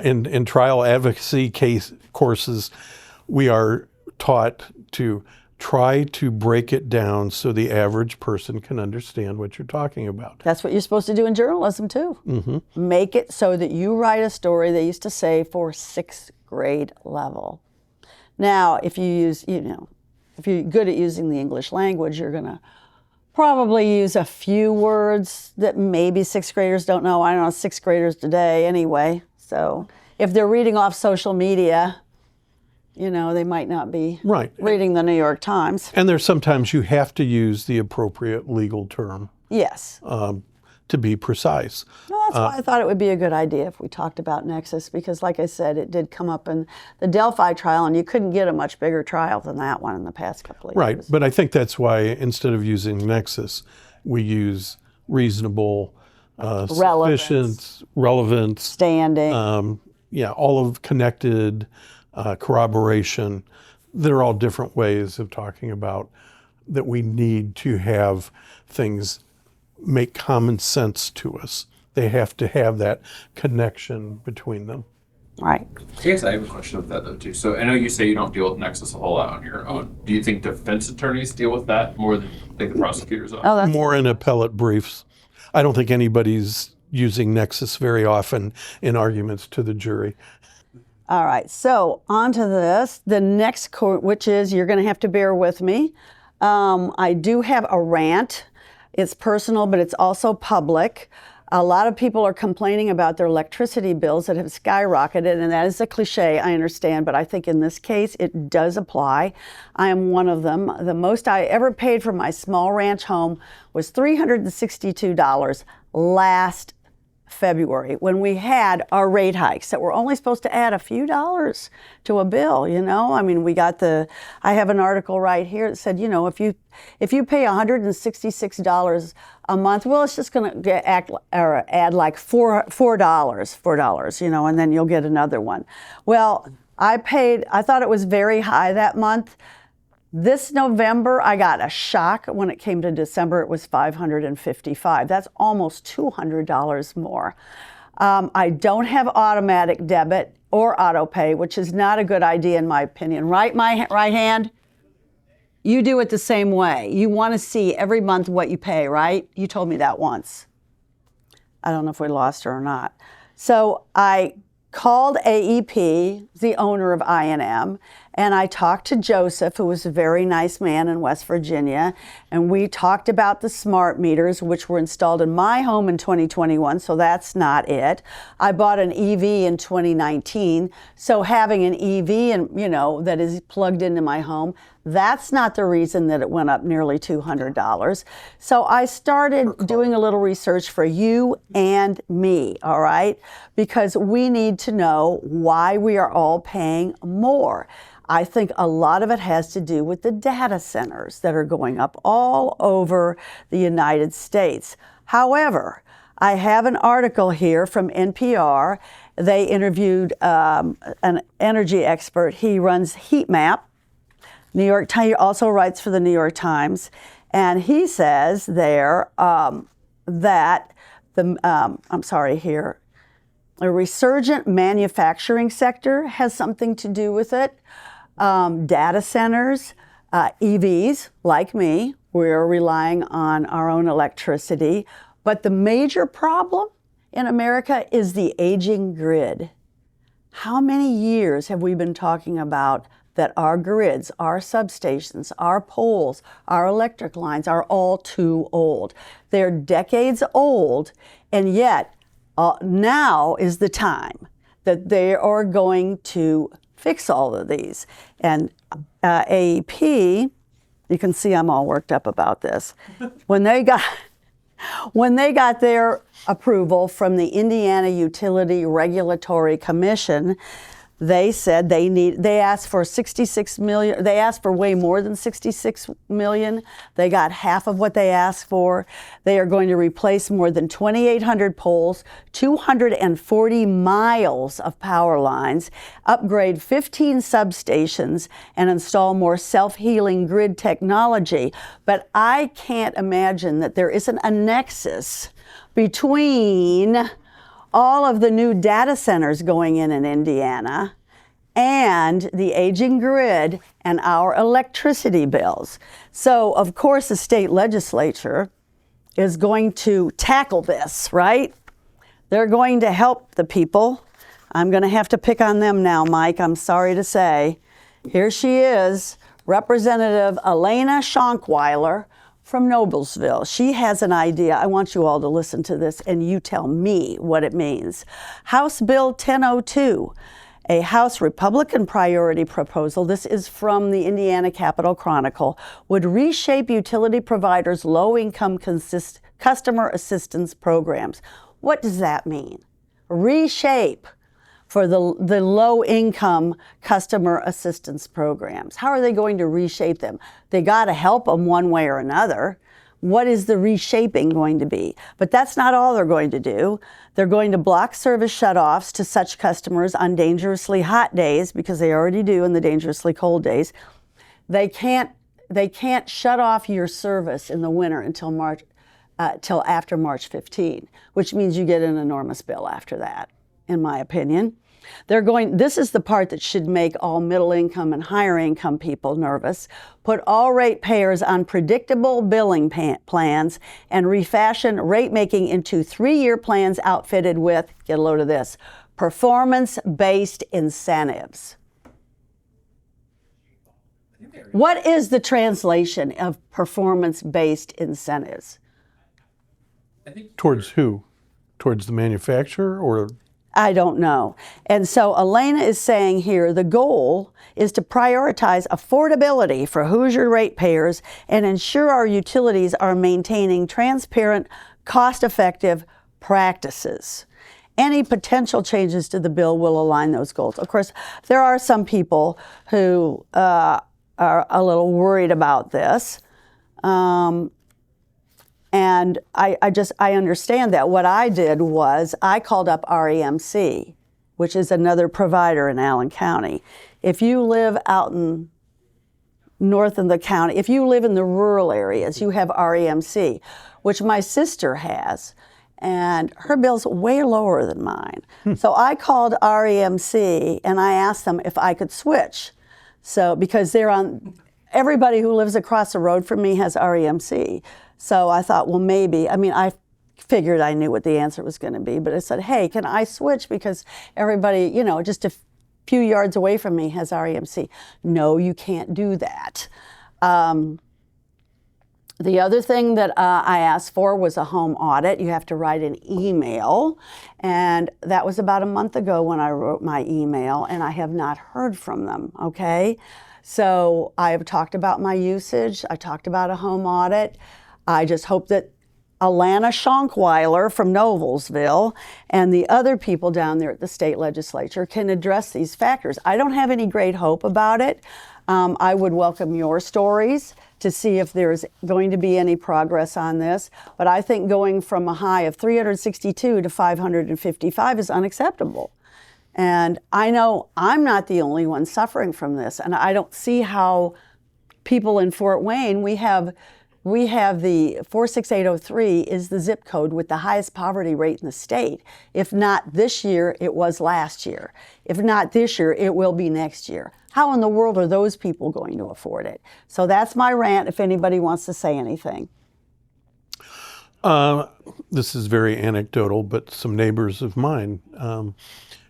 In trial advocacy case courses, we are taught to try to break it down so the average person can understand what you're talking about. That's what you're supposed to do in journalism too. Mm-hmm. Make it so that you write a story, they used to say, for 6th grade level. Now, if you use, if you're good at using the English language, you're going to probably use a few words that maybe 6th graders don't know. I don't know 6th graders today anyway. So if they're reading off social media, they might not be reading the New York Times. And there's sometimes you have to use the appropriate legal term. Yes. To be precise. Well, that's why I thought it would be a good idea if we talked about Nexus, because like I said, it did come up in the Delphi trial, and you couldn't get a much bigger trial than that one in the past couple of years. Right, but I think that's why instead of using Nexus, we use reasonable, sufficient, relevance, standing. All of connected, corroboration. They're all different ways of talking about that we need to have things make common sense to us. They have to have that connection between them. Right. I guess I have a question with that though too. So I know you say you don't deal with Nexus a whole lot on your own. Do you think defense attorneys deal with that more than the prosecutors are? More in appellate briefs. I don't think anybody's using Nexus very often in arguments to the jury. All right, so on to this. The next court, which is, you're going to have to bear with me. I do have a rant. It's personal, but it's also public. A lot of people are complaining about their electricity bills that have skyrocketed, and that is a cliche, I understand, but I think in this case it does apply. I am one of them. The most I ever paid for my small ranch home was $362 last February, when we had our rate hikes that were only supposed to add a few dollars to a bill. I mean, I have an article right here that said, if you pay $166 a month, well, it's just going to add like $4, and then you'll get another one. Well, I thought it was very high that month. This November, I got a shock. When it came to December, it was $555. That's almost $200 more. I don't have automatic debit or auto pay, which is not a good idea in my opinion. Right hand? You do it the same way. You want to see every month what you pay, right? You told me that once. I don't know if we lost her or not. So I called AEP, the owner of I&M, and I talked to Joseph, who was a very nice man in West Virginia, and we talked about the smart meters, which were installed in my home in 2021, so that's not it. I bought an EV in 2019, so having an EV that is plugged into my home, that's not the reason that it went up nearly $200. So I started doing a little research for you and me, all right? Because we need to know why we are all paying more. I think a lot of it has to do with the data centers that are going up all over the United States. However, I have an article here from NPR. They interviewed an energy expert. He runs Heat Map. New York Times, he also writes for the New York Times, and he says there that a resurgent manufacturing sector has something to do with it. Data centers, EVs, like me, we're relying on our own electricity. But the major problem in America is the aging grid. How many years have we been talking about that our grids, our substations, our poles, our electric lines are all too old? They're decades old, and yet now is the time that they are going to fix all of these. And AEP, you can see I'm all worked up about this. When they got their approval from the Indiana Utility Regulatory Commission, They said they asked for 66 million, they asked for way more than 66 million. They got half of what they asked for. They are going to replace more than 2,800 poles, 240 miles of power lines, upgrade 15 substations, and install more self-healing grid technology. But I can't imagine that there isn't a nexus between all of the new data centers going in Indiana and the aging grid and our electricity bills. So, of course, the state legislature is going to tackle this, right? They're going to help the people. I'm going to have to pick on them now, Mike, I'm sorry to say. Here she is, Representative Elena Schonkweiler from Noblesville. She has an idea. I want you all to listen to this and you tell me what it means. House Bill 1002, a House Republican priority proposal, this is from the Indiana Capitol Chronicle, would reshape utility providers' low-income customer assistance programs. What does that mean? Reshape for the low-income customer assistance programs. How are they going to reshape them? They got to help them one way or another. What is the reshaping going to be? But that's not all they're going to do. They're going to block service shutoffs to such customers on dangerously hot days, because they already do in the dangerously cold days. They can't shut off your service in the winter until till after March 15, which means you get an enormous bill after that, in my opinion. This is the part that should make all middle income and higher income people nervous. Put all ratepayers on predictable billing plans and refashion rate making into 3-year plans outfitted with, get a load of this, performance-based incentives. What is the translation of performance-based incentives? Towards who? Towards the manufacturer or? I don't know. And so Elena is saying here the goal is to prioritize affordability for Hoosier ratepayers and ensure our utilities are maintaining transparent, cost-effective practices. Any potential changes to the bill will align those goals. Of course, there are some people who are a little worried about this. And I understand that. What I did was I called up REMC, which is another provider in Allen County. If you live out in north of the county, if you live in the rural areas, you have REMC, which my sister has, and her bill's way lower than mine. So I called REMC and I asked them if I could switch. So, because everybody who lives across the road from me has REMC. So I thought, well, maybe. I mean, I figured I knew what the answer was going to be, but I said, hey, can I switch? Because everybody, just a few yards away from me has REMC. No, you can't do that. The other thing that I asked for was a home audit. You have to write an email. And that was about a month ago when I wrote my email, and I have not heard from them, okay? So I have talked about my usage. I talked about a home audit. I just hope that Alana Schonkweiler from Noblesville and the other people down there at the state legislature can address these factors. I don't have any great hope about it. I would welcome your stories to see if there's going to be any progress on this. But I think going from a high of 362 to 555 is unacceptable. And I know I'm not the only one suffering from this. And I don't see how people in Fort Wayne, we have the 46803 is the zip code with the highest poverty rate in the state. If not this year, it was last year. If not this year, it will be next year. How in the world are those people going to afford it? So that's my rant if anybody wants to say anything. This is very anecdotal, but some neighbors of mine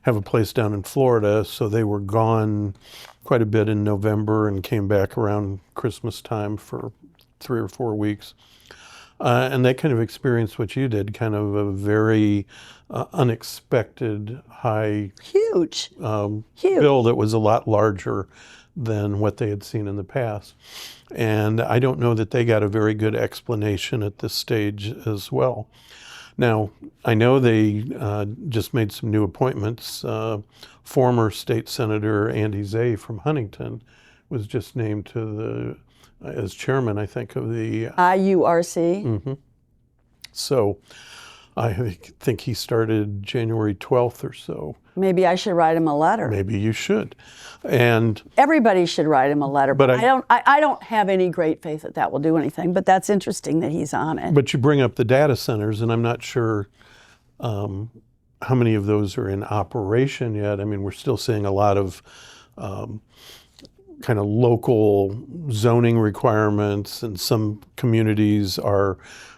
have a place down in Florida, so they were gone quite a bit in November and came back around Christmas time for 3 or 4 weeks. And they kind of experienced what you did, kind of a very unexpected high Huge. bill that was a lot larger than what they had seen in the past. And I don't know that they got a very good explanation at this stage as well. Now, I know they just made some new appointments. Former State Senator Andy Zay from Huntington was just named to as chairman, I think, of the IURC. So I think he started January 12th or so. Maybe I should write him a letter. Maybe you should. And everybody should write him a letter. But I don't have any great faith that that will do anything. But that's interesting that he's on it. But you bring up the data centers, and I'm not sure how many of those are in operation yet. I mean, we're still seeing a lot of kind of local zoning requirements, and some communities are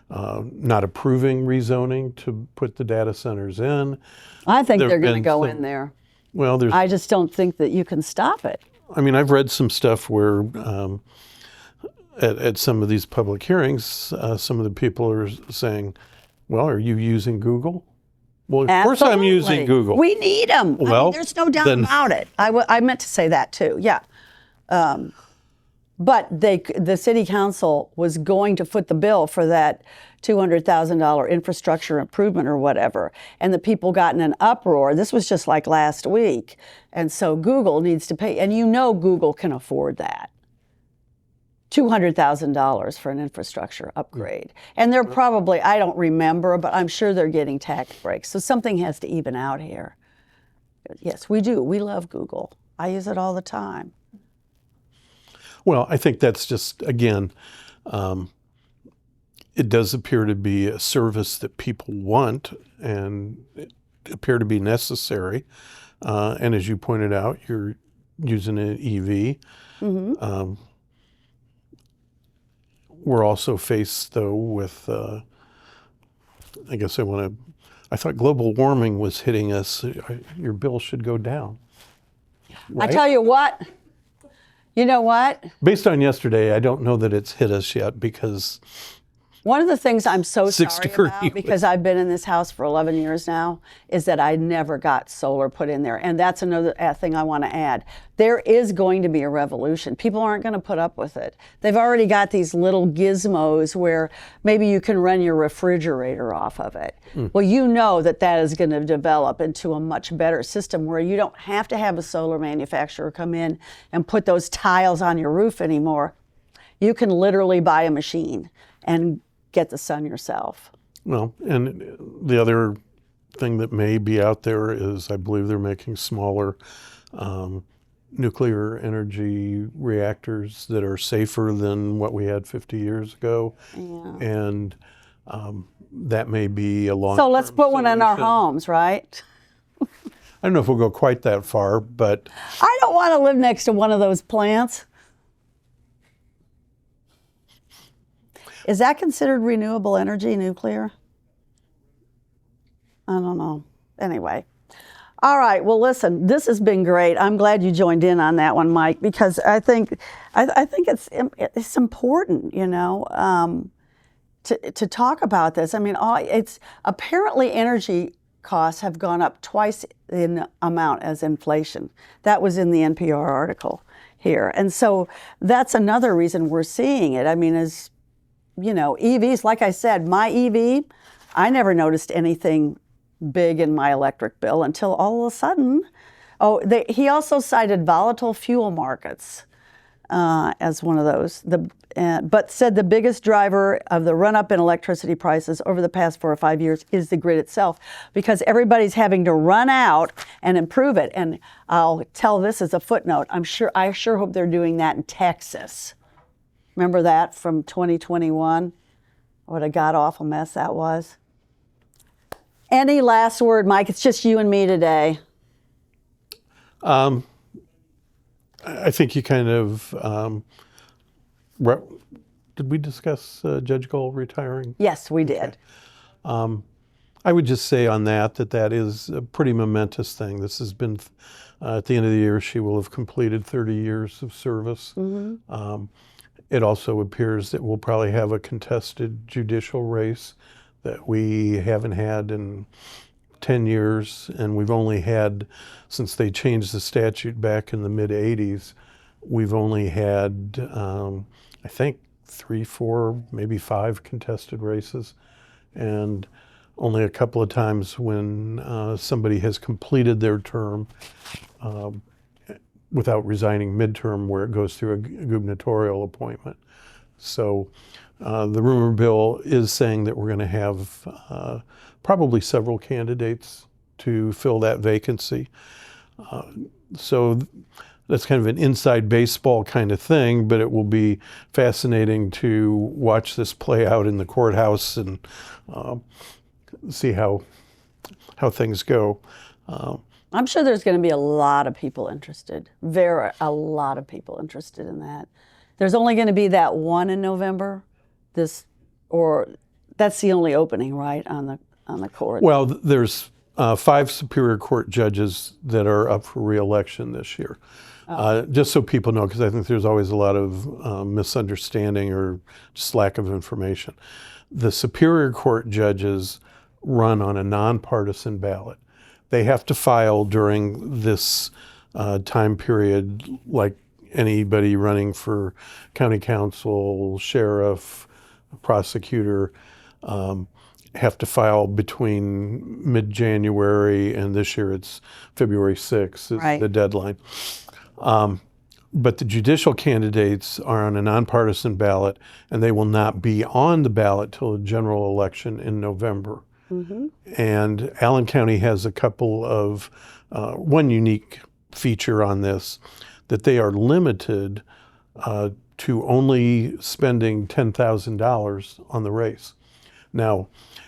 not approving rezoning to put the data centers in. I think they're going to go in there. Well, I just don't think that you can stop it. I mean, I've read some stuff where at some of these public hearings, some of the people are saying, well, are you using Google? Well, of course I'm using Google. We need them. Well, I mean, there's no doubt about it. I meant to say that too, yeah. But the city council was going to foot the bill for that $200,000 infrastructure improvement or whatever. And the people got in an uproar. This was just like last week. And so Google needs to pay. And you know Google can afford that. $200,000 for an infrastructure upgrade. And they're probably, I don't remember, but I'm sure they're getting tax breaks. So something has to even out here. Yes, we do. We love Google. I use it all the time. Well, I think that's just, again, it does appear to be a service that people want and appear to be necessary. And as you pointed out, you're using an EV. Mm-hmm. We're also faced, though, with, I guess I thought global warming was hitting us. Your bill should go down. Right? I tell you what. You know what? Based on yesterday, I don't know that it's hit us yet because one of the things I'm so sorry about, degree because I've been in this house for 11 years now, is that I never got solar put in there. And that's another thing I want to add. There is going to be a revolution. People aren't going to put up with it. They've already got these little gizmos where maybe you can run your refrigerator off of it. Well, you know that is going to develop into a much better system where you don't have to have a solar manufacturer come in and put those tiles on your roof anymore. You can literally buy a machine and get the sun yourself. Well, and the other thing that may be out there is I believe they're making smaller nuclear energy reactors that are safer than what we had 50 years ago. Yeah. And that may be a long-term So let's put one in our homes, right? I don't know if we'll go quite that far, but I don't want to live next to one of those plants. Is that considered renewable energy, nuclear? I don't know. Anyway. All right. Well, listen, this has been great. I'm glad you joined in on that one, Mike, because I think it's important, you know, to talk about this. I mean, it's apparently energy costs have gone up twice in amount as inflation. That was in the NPR article here. And so that's another reason we're seeing it. I mean, as you know, EVs, like I said, my EV, I never noticed anything big in my electric bill until all of a sudden. He also cited volatile fuel markets as one of those, but said the biggest driver of the run-up in electricity prices over the past 4 or 5 years is the grid itself, because everybody's having to run out and improve it. And I'll tell this as a footnote, I sure hope they're doing that in Texas. Remember that from 2021? What a god-awful mess that was. Any last word, Mike? It's just you and me today. I think you kind of, did we discuss Judge Gold retiring? Yes, we did. Okay. I would just say on that is a pretty momentous thing. This has been, at the end of the year, she will have completed 30 years of service. Mm-hmm. It also appears that we'll probably have a contested judicial race that we haven't had in 10 years, and we've only had, since they changed the statute back in the mid-'80s, we've only had, I think, 3, 4, maybe 5 contested races. And only a couple of times when somebody has completed their term without resigning midterm, where it goes through a gubernatorial appointment. So the rumor bill is saying that we're going to have probably several candidates to fill that vacancy. So that's kind of an inside baseball kind of thing, but it will be fascinating to watch this play out in the courthouse and see how things go. I'm sure there's going to be a lot of people interested. A lot of people interested in that. There's only going to be that one in November. That's the only opening, right, on the court. Well, there's 5 Superior Court judges that are up for re-election this year. Just so people know, because I think there's always a lot of misunderstanding or just lack of information. The Superior Court judges run on a nonpartisan ballot. They have to file during this time period like anybody running for county council, sheriff, prosecutor, have to file between mid-January and this year it's February 6th is the deadline. But the judicial candidates are on a nonpartisan ballot, and they will not be on the ballot till the general election in November. Mm-hmm. And Allen County has a couple of, one unique feature on this, that they are limited to only spending $10,000 on the race. Now,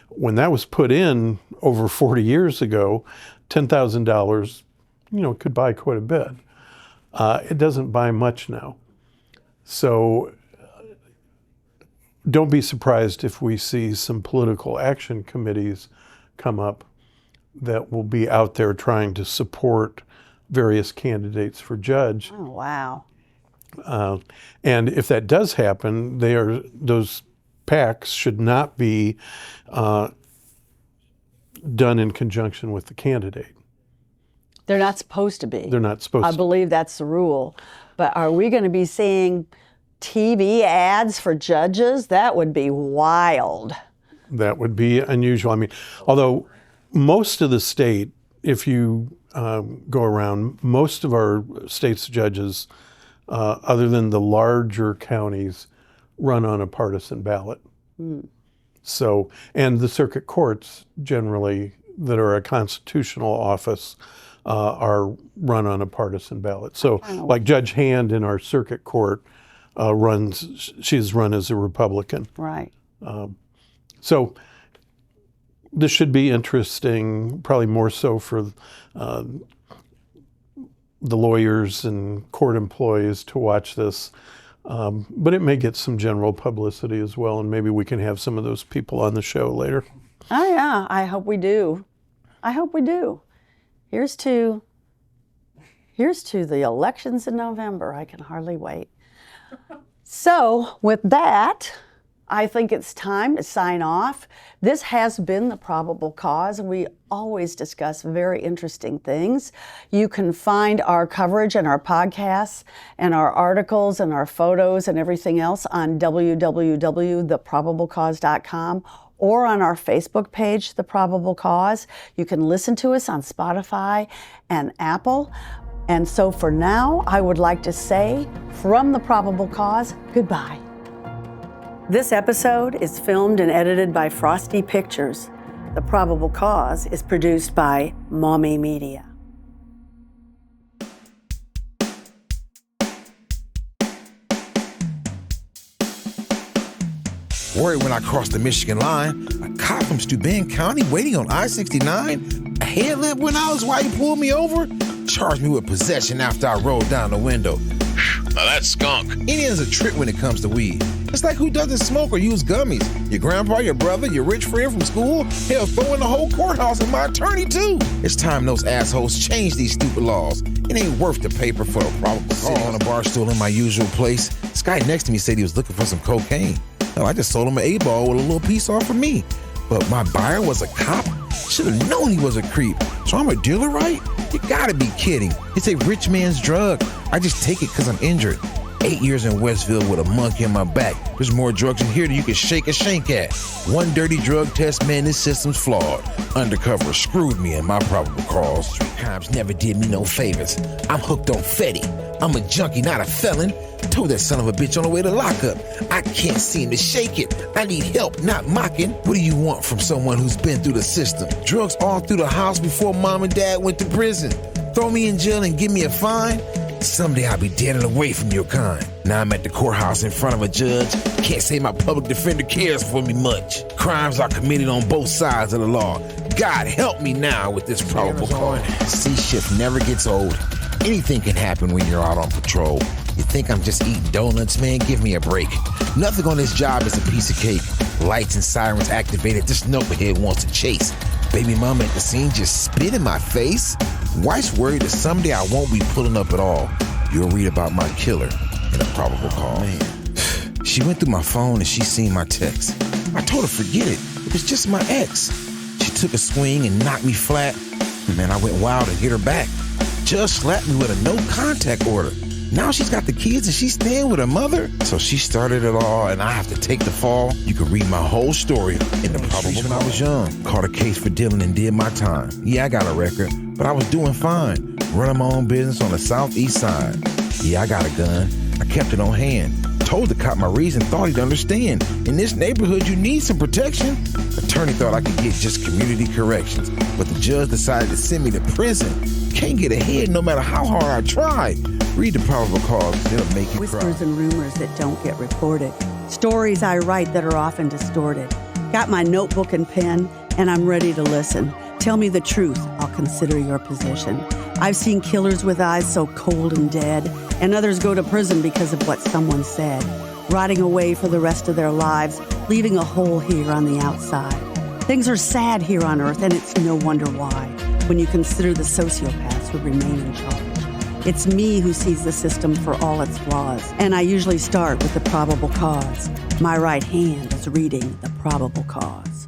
when that was put in over 40 years ago, $10,000, could buy quite a bit. It doesn't buy much now. So don't be surprised if we see some political action committees come up that will be out there trying to support various candidates for judge. Oh, wow. And if that does happen, those PACs should not be done in conjunction with the candidate. They're not supposed to be. They're not supposed to. I believe that's the rule. But are we going to be seeing TV ads for judges? That would be wild. That would be unusual. I mean, although most of the state, if you go around, most of our state's judges, other than the larger counties, run on a partisan ballot. Mm. So, and the circuit courts generally that are a constitutional office are run on a partisan ballot. So like Judge Hand in our circuit court she's run as a Republican. Right. So this should be interesting, probably more so for the lawyers and court employees to watch this. But it may get some general publicity as well, and maybe we can have some of those people on the show later. Oh, yeah. I hope we do. I hope we do. Here's to the elections in November. I can hardly wait. So with that, I think it's time to sign off. This has been The Probable Cause. We always discuss very interesting things. You can find our coverage and our podcasts and our articles and our photos and everything else on www.theprobablecause.com or on our Facebook page, The Probable Cause. You can listen to us on Spotify and Apple. And so for now, I would like to say, from The Probable Cause, goodbye. This episode is filmed and edited by Frosty Pictures. The Probable Cause is produced by Maumee Media. Worried when I crossed the Michigan line, a cop from Steuben County waiting on I-69. A headlamp went out while he pulled me over. Charged me with possession after I rolled down the window. Now that's skunk. Indiana's a trip when it comes to weed. It's like who doesn't smoke or use gummies? Your grandpa, your brother, your rich friend from school? Hell, throw in the whole courthouse and my attorney too. It's time those assholes change these stupid laws. It ain't worth the paper for a probable cause. Sitting on a bar stool in my usual place, this guy next to me said he was looking for some cocaine. Hell, I just sold him an 8-ball with a little piece off for me. But my buyer was a cop? Should have known he was a creep. So I'm a dealer, right? You gotta be kidding. It's a rich man's drug. I just take it because I'm injured. 8 years in Westville with a monkey on my back. There's more drugs in here than you can shake a shank at. One dirty drug test, man, this system's flawed. Undercover screwed me in my probable cause. Street crimes never did me no favors. I'm hooked on Fetty. I'm a junkie, not a felon. Told that son of a bitch on the way to lockup. I can't seem to shake it. I need help, not mocking. What do you want from someone who's been through the system? Drugs all through the house before mom and dad went to prison. Throw me in jail and give me a fine? Someday I'll be dead and away from your kind. Now I'm at the courthouse in front of a judge. Can't say my public defender cares for me much. Crimes are committed on both sides of the law. God help me now with this probable cause. C shift never gets old. Anything can happen when you're out on patrol. You think I'm just eating donuts, man? Give me a break. Nothing on this job is a piece of cake. Lights and sirens activated. This knucklehead wants to chase. Baby mama at the scene just spit in my face. Wife's worried that someday I won't be pulling up at all. You'll read about my killer in a probable call. Man. She went through my phone and she seen my text. I told her forget it. It was just my ex. She took a swing and knocked me flat. Man, I went wild to get her back. Judge slapped me with a no contact order. Now she's got the kids and she's staying with her mother. So she started it all and I have to take the fall. You can read my whole story in the probable when I was young. Caught a case for dealing and did my time. Yeah, I got a record, but I was doing fine. Running my own business on the southeast side. Yeah, I got a gun. I kept it on hand. Told the cop my reason, thought he'd understand. In this neighborhood, you need some protection. Attorney thought I could get just community corrections, but the judge decided to send me to prison. Can't get ahead no matter how hard I try. Read the probable cause, it'll make you Whispers cry. and rumors that don't get reported. Stories I write that are often distorted. Got my notebook and pen, and I'm ready to listen. Tell me the truth, I'll consider your position. I've seen killers with eyes so cold and dead, and others go to prison because of what someone said, rotting away for the rest of their lives, leaving a hole here on the outside. Things are sad here on Earth, and it's no wonder why, when you consider the sociopaths who remain in charge. It's me who sees the system for all its flaws, and I usually start with the probable cause. My right hand is reading the probable cause.